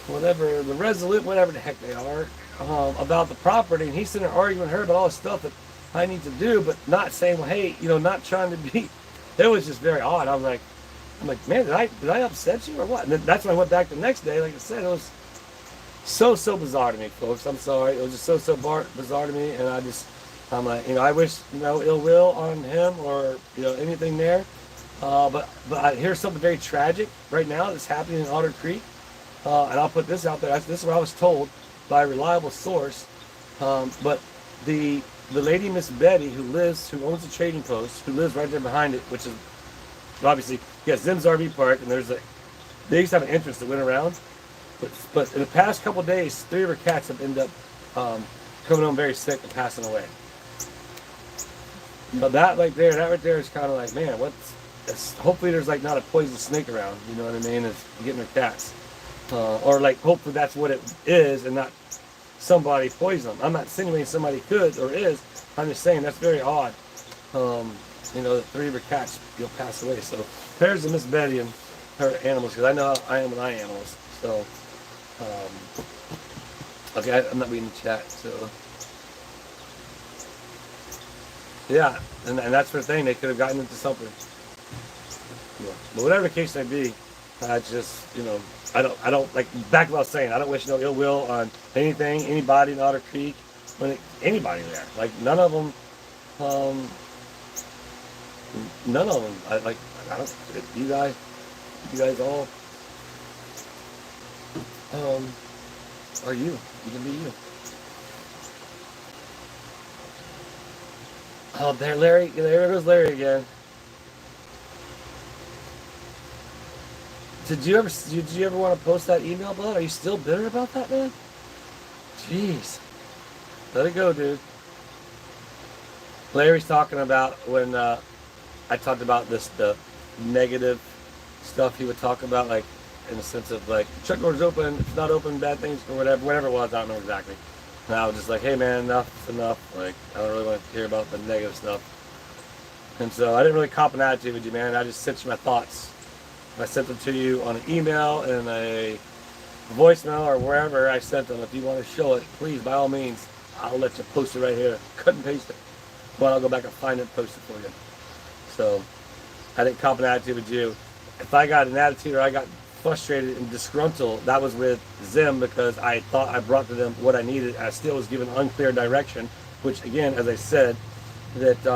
the resolute, whatever the heck they are, about the property. And he's sitting there arguing with her about all the stuff that I need to do, but not saying, well, hey, not trying to be. It was just very odd. I'm like, man, did I upset you or what? And that's when I went back the next day. Like I said, it was so bizarre to me, folks. I'm sorry. It was just so bizarre to me, and I'm like, I wish ill will on him or anything there. But here's something very tragic right now that's happening in Otter Creek, and I'll put this out there. This is what I was told by a reliable source. But the lady, Miss Betty, who owns the trading post, who lives right there behind it, which is obviously, Zim's RV park, and they used to have an entrance that went around. But in the past couple of days, 3 of her cats have ended up coming home very sick and passing away. That right there is kind of like, man, hopefully there's like not a poison snake around, you know what I mean, it's getting their cats. Or like hopefully that's what it is and not somebody poison them. I'm not insinuating somebody could or is. I'm just saying that's very odd. You know, the 3 of her cats, you'll pass away. So prayers to Miss Betty and her animals, because I know how I am with my animals. So, okay, I'm not reading the chat. So, yeah, and that's the thing. They could have gotten into something. Yeah. But whatever the case may be, I just, you know, I don't like, back to what I was saying, I don't wish no ill will on anything, anybody in Otter Creek, anybody there. Like, none of them, I don't, you guys all, are you can be you. Oh, there goes Larry again. Did you ever want to post that email, bud? Are you still bitter about that, man? Jeez. Let it go, dude. Larry's talking about when I talked about the negative stuff he would talk about, like in the sense of like, truck door's open, it's not open, bad things, or whatever it was, I don't know exactly. And I was just like, hey man, enough's enough. Like, I don't really want to hear about the negative stuff. And so I didn't really cop an attitude with you, man. I just sent you my thoughts. I sent them to you on an email and a voicemail or wherever I sent them. If you want to show it, please, by all means, I'll let you post it right here. Cut and paste it. Well, I'll go back and find it and post it for you. So, I didn't cop an attitude with you. If I got an attitude or I got frustrated and disgruntled, that was with Zim because I thought I brought to them what I needed. I still was given unclear direction, which again, as I said, that,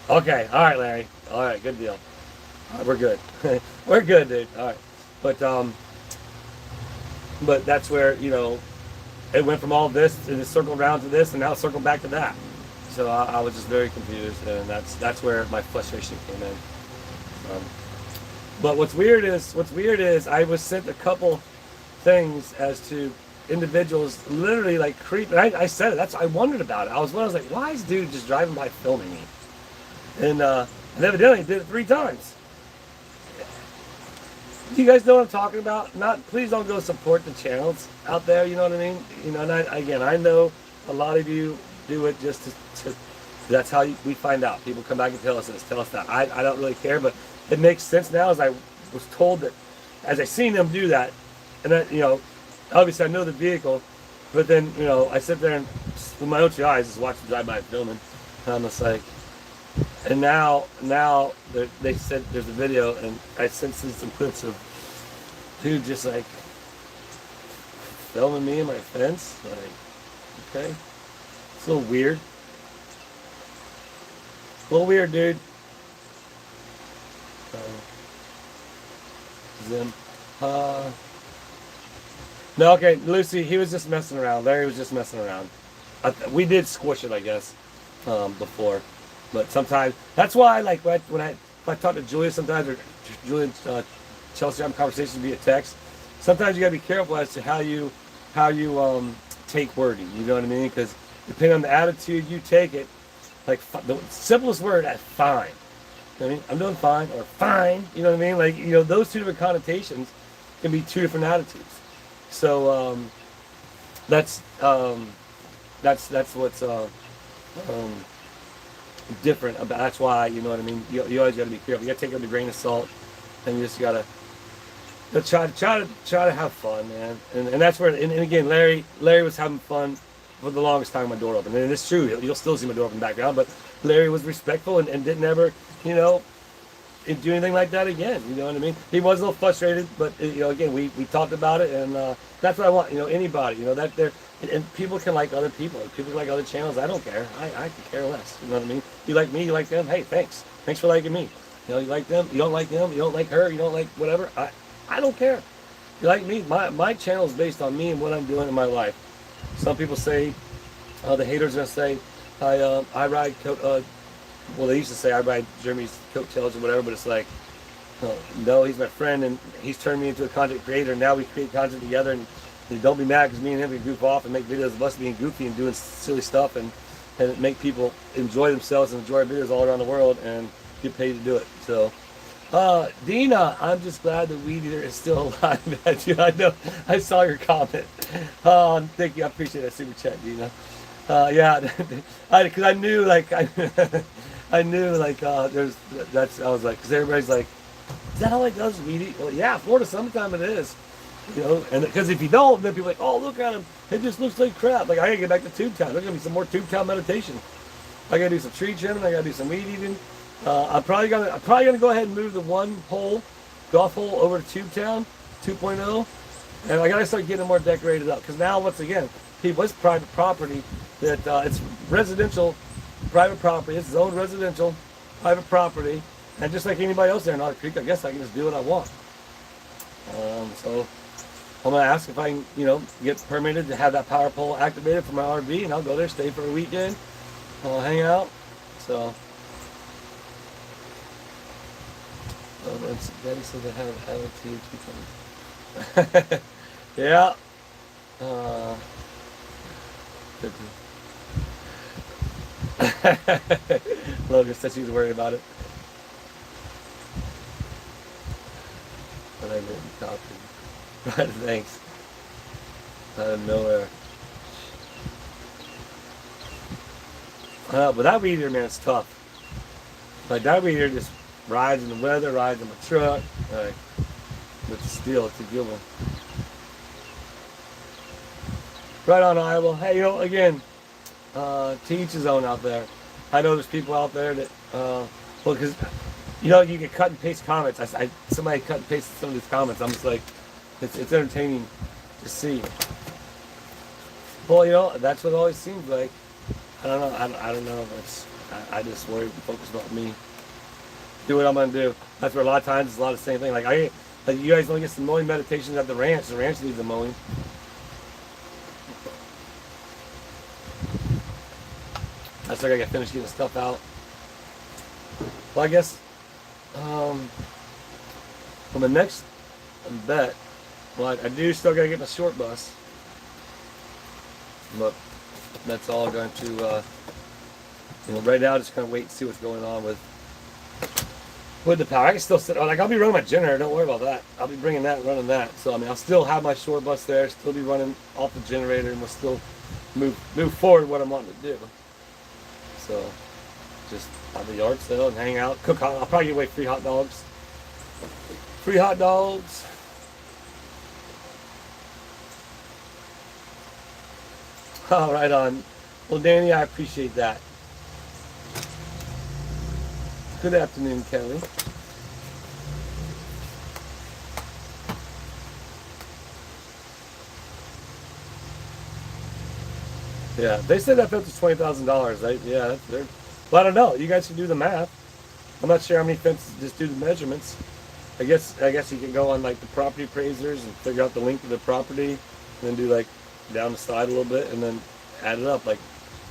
okay, all right, Larry. All right, good deal. We're good. We're good, dude. All right. But that's where, you know, it went from all this and it circled around to this and now circled back to that. So I was just very confused, and that's where my frustration came in. But what's weird is I was sent a couple things as to individuals literally like creep. And I said it. I wondered about it. I was like, why is dude just driving by filming me? And evidently did it 3 times. Do you guys know what I'm talking about? Please don't go support the channels out there. You know what I mean? You know, and I know a lot of you do it just to that's how we find out. People come back and tell us this, tell us that. I don't really care, but it makes sense now as I was told that, as I seen them do that, and then, you know, obviously I know the vehicle, but then, you know, I sit there and with my own 2 eyes just watch them drive by filming, and I'm just like, and now they said there's a video, and I sent some clips of dude just like filming me in my fence, like, okay. It's a little weird. A little weird, dude. Zim. No, okay, Lucy, he was just messing around. Larry was just messing around. We did squish it, I guess, before. But sometimes, that's why, like, when I talk to Julia sometimes, or Julia and Chelsea have conversations via text, sometimes you gotta be careful as to how you take wording, you know what I mean? Because depending on the attitude you take it, like, the simplest word, fine. You know what I mean? I'm doing fine, or fine, you know what I mean? Like, you know, those 2 different connotations can be 2 different attitudes. So, that's what's, different about, that's why, you know what I mean? You always gotta be careful. You gotta take it with a grain of salt, and you just gotta try to have fun, man. And that's where, and again, Larry was having fun for the longest time when my door opened. And it's true, you'll still see my door open in the background, but Larry was respectful and didn't ever, you know, do anything like that again. You know what I mean? He was a little frustrated, but, you know, again, we talked about it, and that's what I want, you know, anybody, you know, that they're, and people can like other people, people can like other channels. I don't care. I can care less. You know what I mean? You like me, you like them. Hey, thanks for liking me. You know, you like them, you don't like them, you don't like her, you don't like whatever. I don't care. You like me? My channel is based on me and what I'm doing in my life. Some people say, the haters are gonna say, I ride, well, they used to say I ride Jeremy's coattails or whatever, but it's like, no, he's my friend, and he's turned me into a content creator. Now we create content together, and don't be mad because me and him we goof off and make videos of us being goofy and doing silly stuff, and make people enjoy themselves and enjoy our videos all around the world. And get paid to do it. So, Dina, I'm just glad the weed eater is still alive. I know. I saw your comment. Thank you. I appreciate that super chat, Dina. Yeah, because I knew like I knew like there's that's I was like because everybody's like, is that all it does, weed eat? Well, yeah, Florida summertime it is. You know, and because if you don't, then people are like, oh, look at him. It just looks like crap. Like, I gotta get back to Tube Town. There's gonna be some more Tube Town meditation. I gotta do some tree trimming. I gotta do some weed eating. I'm probably gonna go ahead and move the one hole, golf hole, over to Tube Town 2.0, and I gotta start getting it more decorated up. Because now, once again, people, it's private property. That it's residential, private property. It's zoned residential, private property, and just like anybody else there in Otter Creek, I guess I can just do what I want. So. I'm gonna ask if I can, you know, get permitted to have that power pole activated for my RV, and I'll go there, stay for a weekend, I'll hang out. So, Daddy said they have attitude. Yeah. Logan said she was worried about it, but I didn't copy. Right, thanks. Out of nowhere. But that weed eater, man, it's tough. Like, that weed eater just rides in the weather, rides in my truck. Like, with the steel, it's a good one. Right on, Iowa. Hey, you know, again, to each his own out there. I know there's people out there that, well, because, you know, you can cut and paste comments. Somebody cut and pasted some of these comments. I'm just like, it's entertaining to see. Well, you know, that's what it always seems like. I don't know. I don't know. I just worry and focus on me. Do what I'm gonna do. That's where a lot of times it's a lot of the same thing. Like you guys don't get some mowing meditations at the ranch. The ranch needs the mowing. That's like I gotta finish getting stuff out. Well, I guess for the next bet. Well, I do still gotta get my short bus, but that's all going to, you know, right now just kind of wait and see what's going on with the power. I can still sit, like I'll be running my generator, don't worry about that. I'll be bringing that and running that. So, I mean, I'll still have my short bus there, still be running off the generator, and we'll still move forward what I'm wanting to do. So, just have the yard sale and hang out, cook hot, I'll probably give away free hot dogs. Free hot dogs. Oh, right on. Well, Danny, I appreciate that. Good afternoon, Kelly. Yeah, they said that fence was $20,000. Yeah, well, I don't know. You guys can do the math. I'm not sure how many fences just do the measurements. I guess you can go on like the property appraisers and figure out the length of the property, and then do like down the side a little bit, and then add it up. Like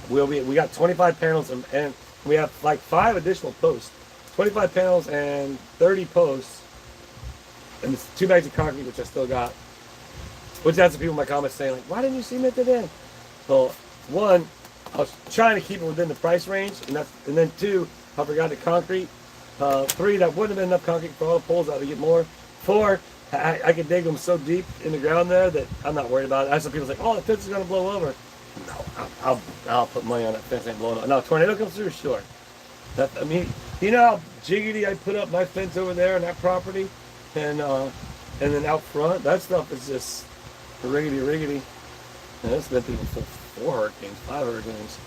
we got 25 panels, and we have like 5 additional posts. 25 panels and 30 posts, and it's 2 bags of concrete, which I still got. Which had some people in my comments saying like, why didn't you cement it in? Well, 1, I was trying to keep it within the price range, and then 2, I forgot the concrete. 3, that wouldn't have been enough concrete for all the poles. I had to get more. 4, I could dig them so deep in the ground there that I'm not worried about it. I have some people say, oh, the fence is going to blow over. No, I'll put money on that fence ain't blowing over. No, tornado comes through, sure. I mean, you know how jiggity I put up my fence over there on that property, and then out front, that stuff is just riggedy. And it's been through 4 hurricanes, 5 hurricanes.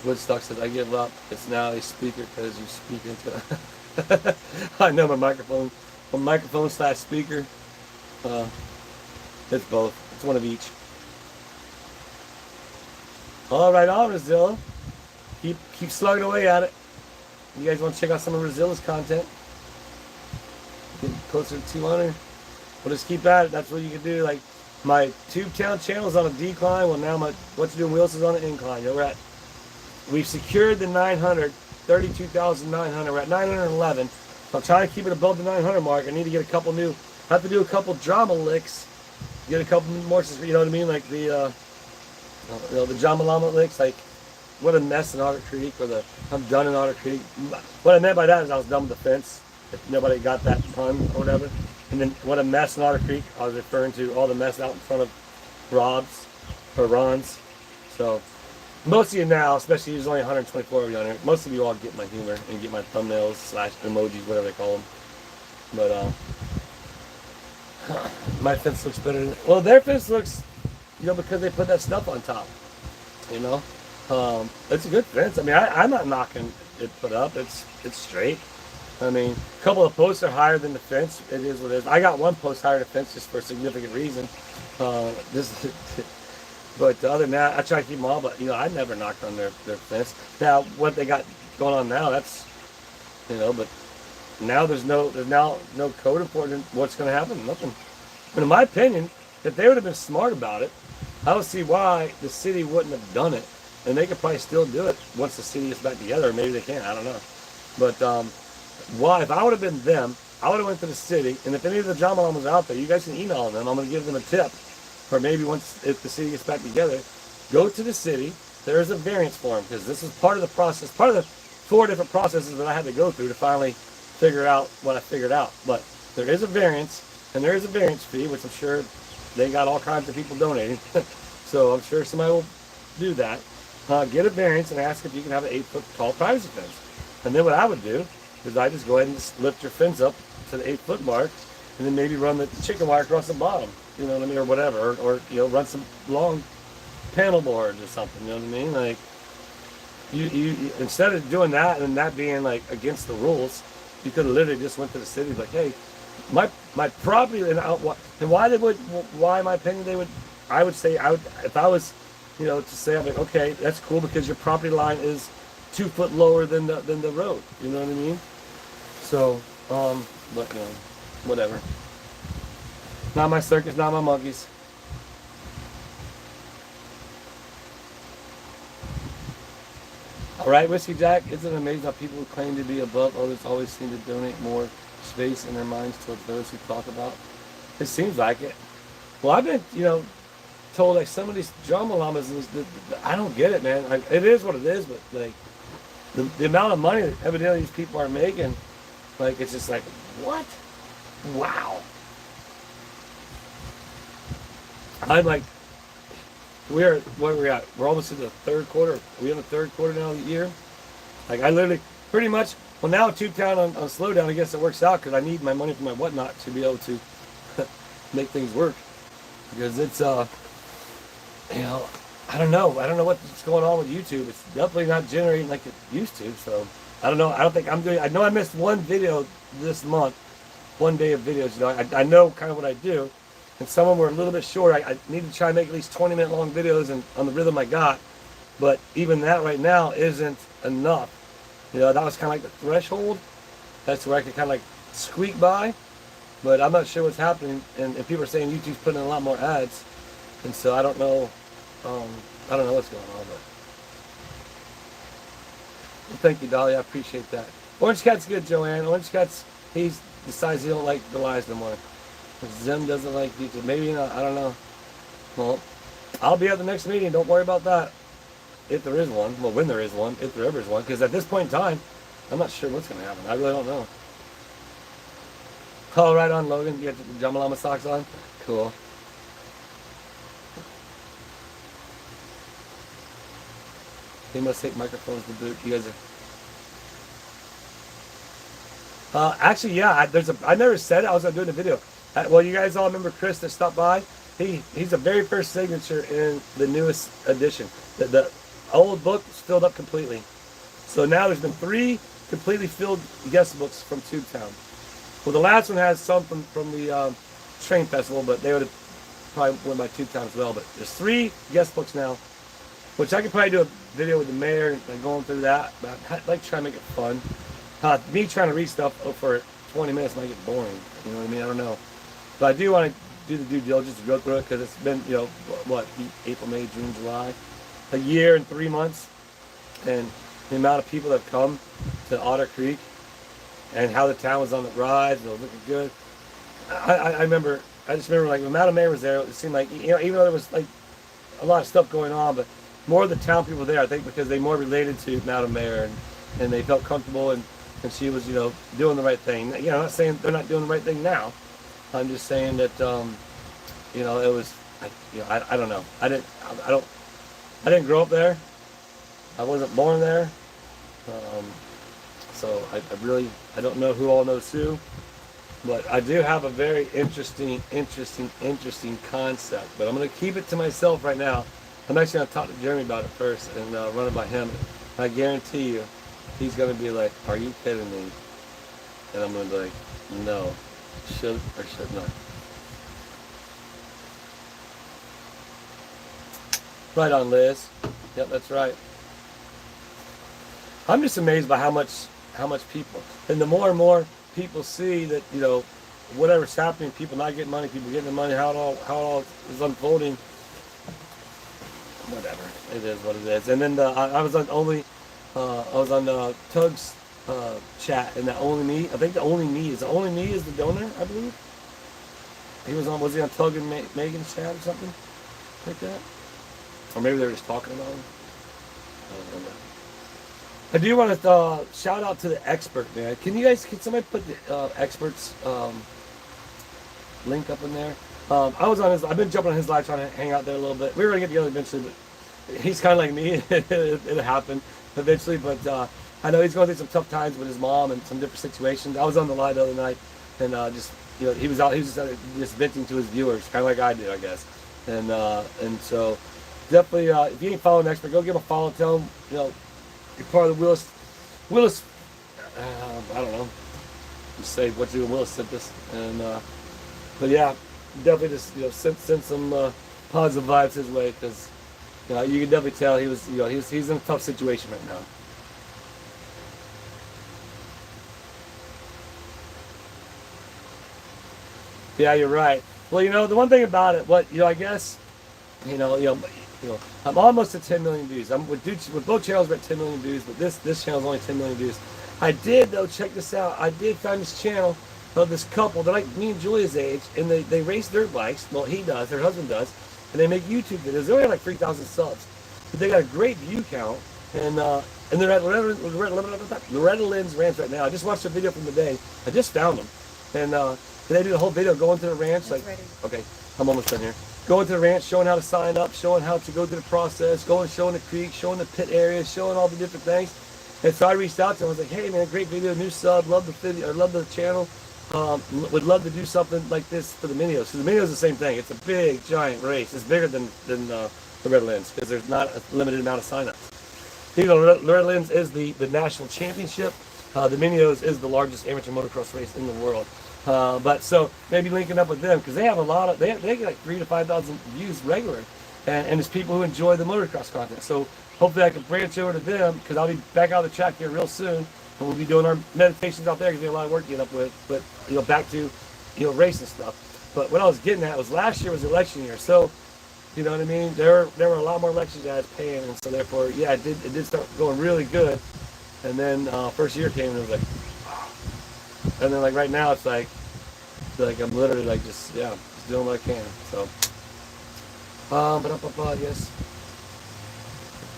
Woodstock says, I give up. It's now a speaker because you speak into it. I know my microphone slash speaker. It's both. It's one of each. All right, on Razilla. Keep slugging away at it. You guys want to check out some of Razilla's content? Getting closer to 200. We'll just keep at it. That's what you can do. Like my Tube Town channel is on a decline. Well, now my What You Doing Willis is on an incline. You know, we've secured the 900, 32,900. We're at 911. So I'm trying to keep it above the 900 mark. I need to get a couple new. I have to do a couple drama licks. Get a couple more. You know what I mean? Like the John Malama licks. Like what a mess in Otter Creek, or I'm done in Otter Creek. What I meant by that is I was done with the fence. If nobody got that pun or whatever. And then what a mess in Otter Creek, I was referring to all the mess out in front of Rob's or Ron's. So most of you now, especially there's only 124 of you on here, most of you all get my humor and get my thumbnails / emojis, whatever they call them. But my fence looks better than, well, their fence looks, because they put that stuff on top. It's a good fence. I mean, I'm not knocking it put up. It's straight. I mean, a couple of posts are higher than the fence. It is what it is. I got one post higher than the fence just for a significant reason. But other than that, I try to keep them all. But I never knocked on their fence. Now, what they got going on now, that's But now there's no code enforcement. What's going to happen? Nothing. And in my opinion, if they would have been smart about it, I don't see why the city wouldn't have done it. And they could probably still do it once the city gets back together. Or maybe they can't. I don't know. But why? If I would have been them, I would have went to the city. And if any of the John Malamas out there, you guys can email them. I'm going to give them a tip. Or maybe if the city gets back together, go to the city. There is a variance form, because this is part of the process, part of the 4 different processes that I had to go through to finally figure out what I figured out. But there is a variance, and there is a variance fee, which I'm sure they got all kinds of people donating. So I'm sure somebody will do that. Get a variance and ask if you can have an 8-foot tall privacy fence. And then what I would do is I just go ahead and just lift your fence up to the 8-foot mark, and then maybe run the chicken wire across the bottom. You know what I mean, or whatever, or run some long panel boards or something. You know what I mean? Like you instead of doing that and that being like against the rules, you could have literally just went to the city like, hey, my property, and why in my opinion I would say if I was to say, I'm like, okay, that's cool because your property line is 2 foot lower than the road. You know what I mean? So but whatever. Not my circus, not my monkeys. All right, Whiskey Jack, isn't it amazing how people who claim to be above others always seem to donate more space in their minds towards those who talk about? It seems like it. Well, I've been, told like some of these drama llamas, I don't get it, man. It is what it is, but like the amount of money that evidently these people are making, like it's just like, what? Wow. I'm like, where are we at? We're almost in the 3rd quarter. Are we in the 3rd quarter now of the year? Like I literally, pretty much, well now Tubetown on slowdown, I guess it works out because I need my money for my whatnot to be able to make things work. Because it's, I don't know what's going on with YouTube. It's definitely not generating like it used to. So I don't know. I don't think I'm doing, I know I missed one video this month, 1 day of videos. I know kind of what I do. And some of them were a little bit short. I need to try and make at least 20-minute long videos and on the rhythm I got. But even that right now isn't enough. That was kind of like the threshold. That's where I could kind of like squeak by. But I'm not sure what's happening. And people are saying YouTube's putting in a lot more ads. And so I don't know. I don't know what's going on. But well, thank you, Dolly. I appreciate that. Orange Cat's good, Joanne. Orange Cat's, he decides he don't like the lies no more. Zim doesn't like YouTube. Maybe not. I don't know. Well, I'll be at the next meeting. Don't worry about that. If there is one. Well, when there is one. If there ever is one. Because at this point in time, I'm not sure what's going to happen. I really don't know. Oh, right on, Logan. You got the Jamalama socks on? Cool. They must take microphones to boot. You guys are... actually, yeah. I never said it. I was going to do it in a video. Well, you guys all remember Chris that stopped by? He's the very first signature in the newest edition. The old book is filled up completely. So now there's been 3 completely filled guest books from Tubetown. Well, the last one has some from the train festival, but they would have probably went by Tubetown as well. But there's 3 guest books now, which I could probably do a video with the mayor and going through that. But I'd like to try and make it fun. Me trying to read stuff for 20 minutes might get boring. You know what I mean? I don't know. But I do want to do the due diligence to go through it because it's been, what, April, May, June, July, a year and 3 months. And the amount of people that have come to Otter Creek and how the town was on the rise and it was looking good. I just remember like when Madam Mayor was there, it seemed like, even though there was like a lot of stuff going on, but more of the town people there, I think, because they more related to Madam Mayor, and they felt comfortable, and she was, doing the right thing. I'm not saying they're not doing the right thing now. I'm just saying that, it was, I don't know. I didn't grow up there. I wasn't born there. So I don't know who all knows who, but I do have a very interesting concept, but I'm going to keep it to myself right now. I'm actually going to talk to Jeremy about it first and run it by him. I guarantee you, he's going to be like, "Are you kidding me?" And I'm going to be like, "No, should or should not." Right on, Liz. Yep, that's right. I'm just amazed by how much people, and the more and more people see that, whatever's happening, people not getting money, people getting the money, how it all is unfolding. Whatever, it is what it is. And then I was on Tug's chat, and that Only Me. I think the Only Me is the donor, I believe. Was he on Tug and Megan's chat or something like that? Or maybe they were just talking about him. I don't remember. I do want to shout out to the expert, man. Can somebody put the experts link up in there? I've been jumping on his live, trying to hang out there a little bit. We were going to get together eventually, but he's kind of like me. It'll happen eventually, but I know he's going through some tough times with his mom and some different situations. I was on the live the other night, and he was just venting to his viewers, kind of like I did, I guess. And so definitely, if you ain't following expert, go give him a follow. Tell him, you're part of the Willis. I don't know. Just say what you and Willis sent this, and but yeah, definitely just send some positive vibes his way, because you can definitely tell he's in a tough situation right now. Yeah, you're right. Well, the one thing about it, I guess, I'm almost at 10 million views. I'm with both channels, we're at 10 million views, but this channel's only 10 million views. I did, though, check this out. I did find this channel of this couple. They're like me and Julia's age, and they race dirt bikes. Well, he does, their husband does, and they make YouTube videos. They only have like 3,000 subs, but they got a great view count, and they're at Loretta Lynn's ranch right now. I just watched a video from the day. I just found them, and they do the whole video going to the ranch. Okay, I'm almost done here. Going to the ranch, showing how to sign up, showing how to go through the process, showing the creek, showing the pit area, showing all the different things. And so I reached out to him. I was like, "Hey man, great video, new sub, love the video, love the channel. Would love to do something like this for the Minios." So the Minios is the same thing. It's a big, giant race. It's bigger than the Red Lens, because there's not a limited amount of signups. Red Lens is the national championship. The Minios is the largest amateur motocross race in the world. But so maybe linking up with them, because they have a lot of, they get like 3,000 to 5,000 views regular, and it's people who enjoy the motocross content. So hopefully I can branch over to them, because I'll be back out of the track here real soon, and we'll be doing our meditations out there, because we have a lot of work to get up with. But back to racing stuff. But what I was getting at was last year was election year, so you know what I mean. There were a lot more election guys paying, and so therefore, yeah, it did start going really good. And then first year came, and it was like. And then like right now it's like I'm literally like just doing what I can. So yes.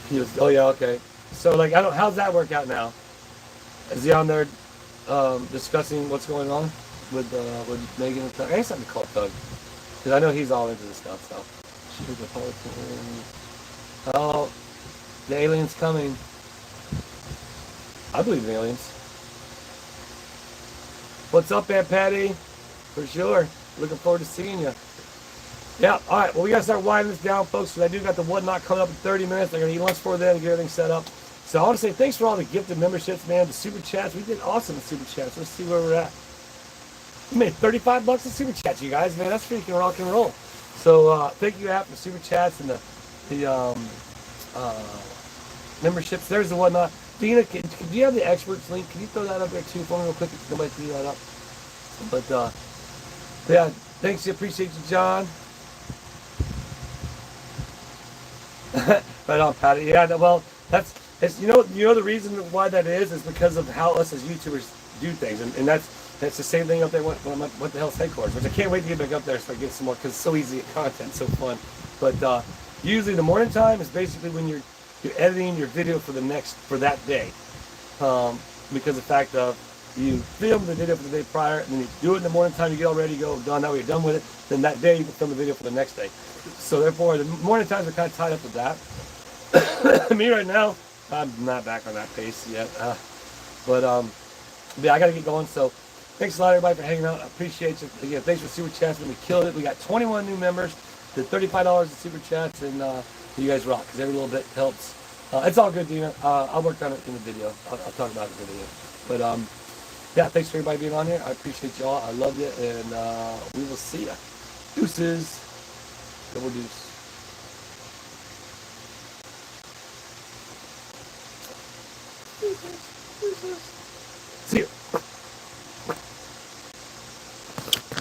He was, oh yeah, okay. So like how's that work out now? Is he on there discussing what's going on with Megan and Tug? I guess I can call Tug, because I know he's all into this stuff. So she's Republican. Oh, the aliens coming. I believe in aliens. What's up, Aunt Patty? For sure. Looking forward to seeing you. Yeah, all right. Well, we got to start winding this down, folks, because I do got the whatnot coming up in 30 minutes. I'm going to eat lunch for then and get everything set up. So I want to say thanks for all the gifted memberships, man. The super chats. We did awesome in super chats. Let's see where we're at. We made $35 in super chats, you guys, man. That's freaking rock and roll. So thank you, app, for super chats and the memberships. There's the whatnot. Dina, do you have the experts link? Can you throw that up there too for me real quick if nobody threw that up? But yeah, thanks. Appreciate you, John. Right on, Patty. Yeah, well, it's the reason why that is because of how us as YouTubers do things, and that's the same thing up there when what the hell's headquarters, which I can't wait to get back up there so I get some more, because it's so easy to get content, so fun. But Usually the morning time is basically when you're editing your video for that day. Because the fact of you film the video for the day prior, and then you do it in the morning time, you get all ready, go done, that way you're done with it, then that day you can film the video for the next day. So therefore, the morning times are kind of tied up with that. Me right now, I'm not back on that pace yet. But yeah, I got to get going. So thanks a lot, everybody, for hanging out. I appreciate you. Again, thanks for super chats. We killed it. We got 21 new members, did $35 in super chats, and you guys rock, because every little bit helps. It's all good, Dina. I'll work on it in the video. I'll talk about it in the video. But yeah, thanks for everybody being on here. I appreciate y'all. I love you, and we will see ya. Deuces. Double deuce. Deuces. Deuces.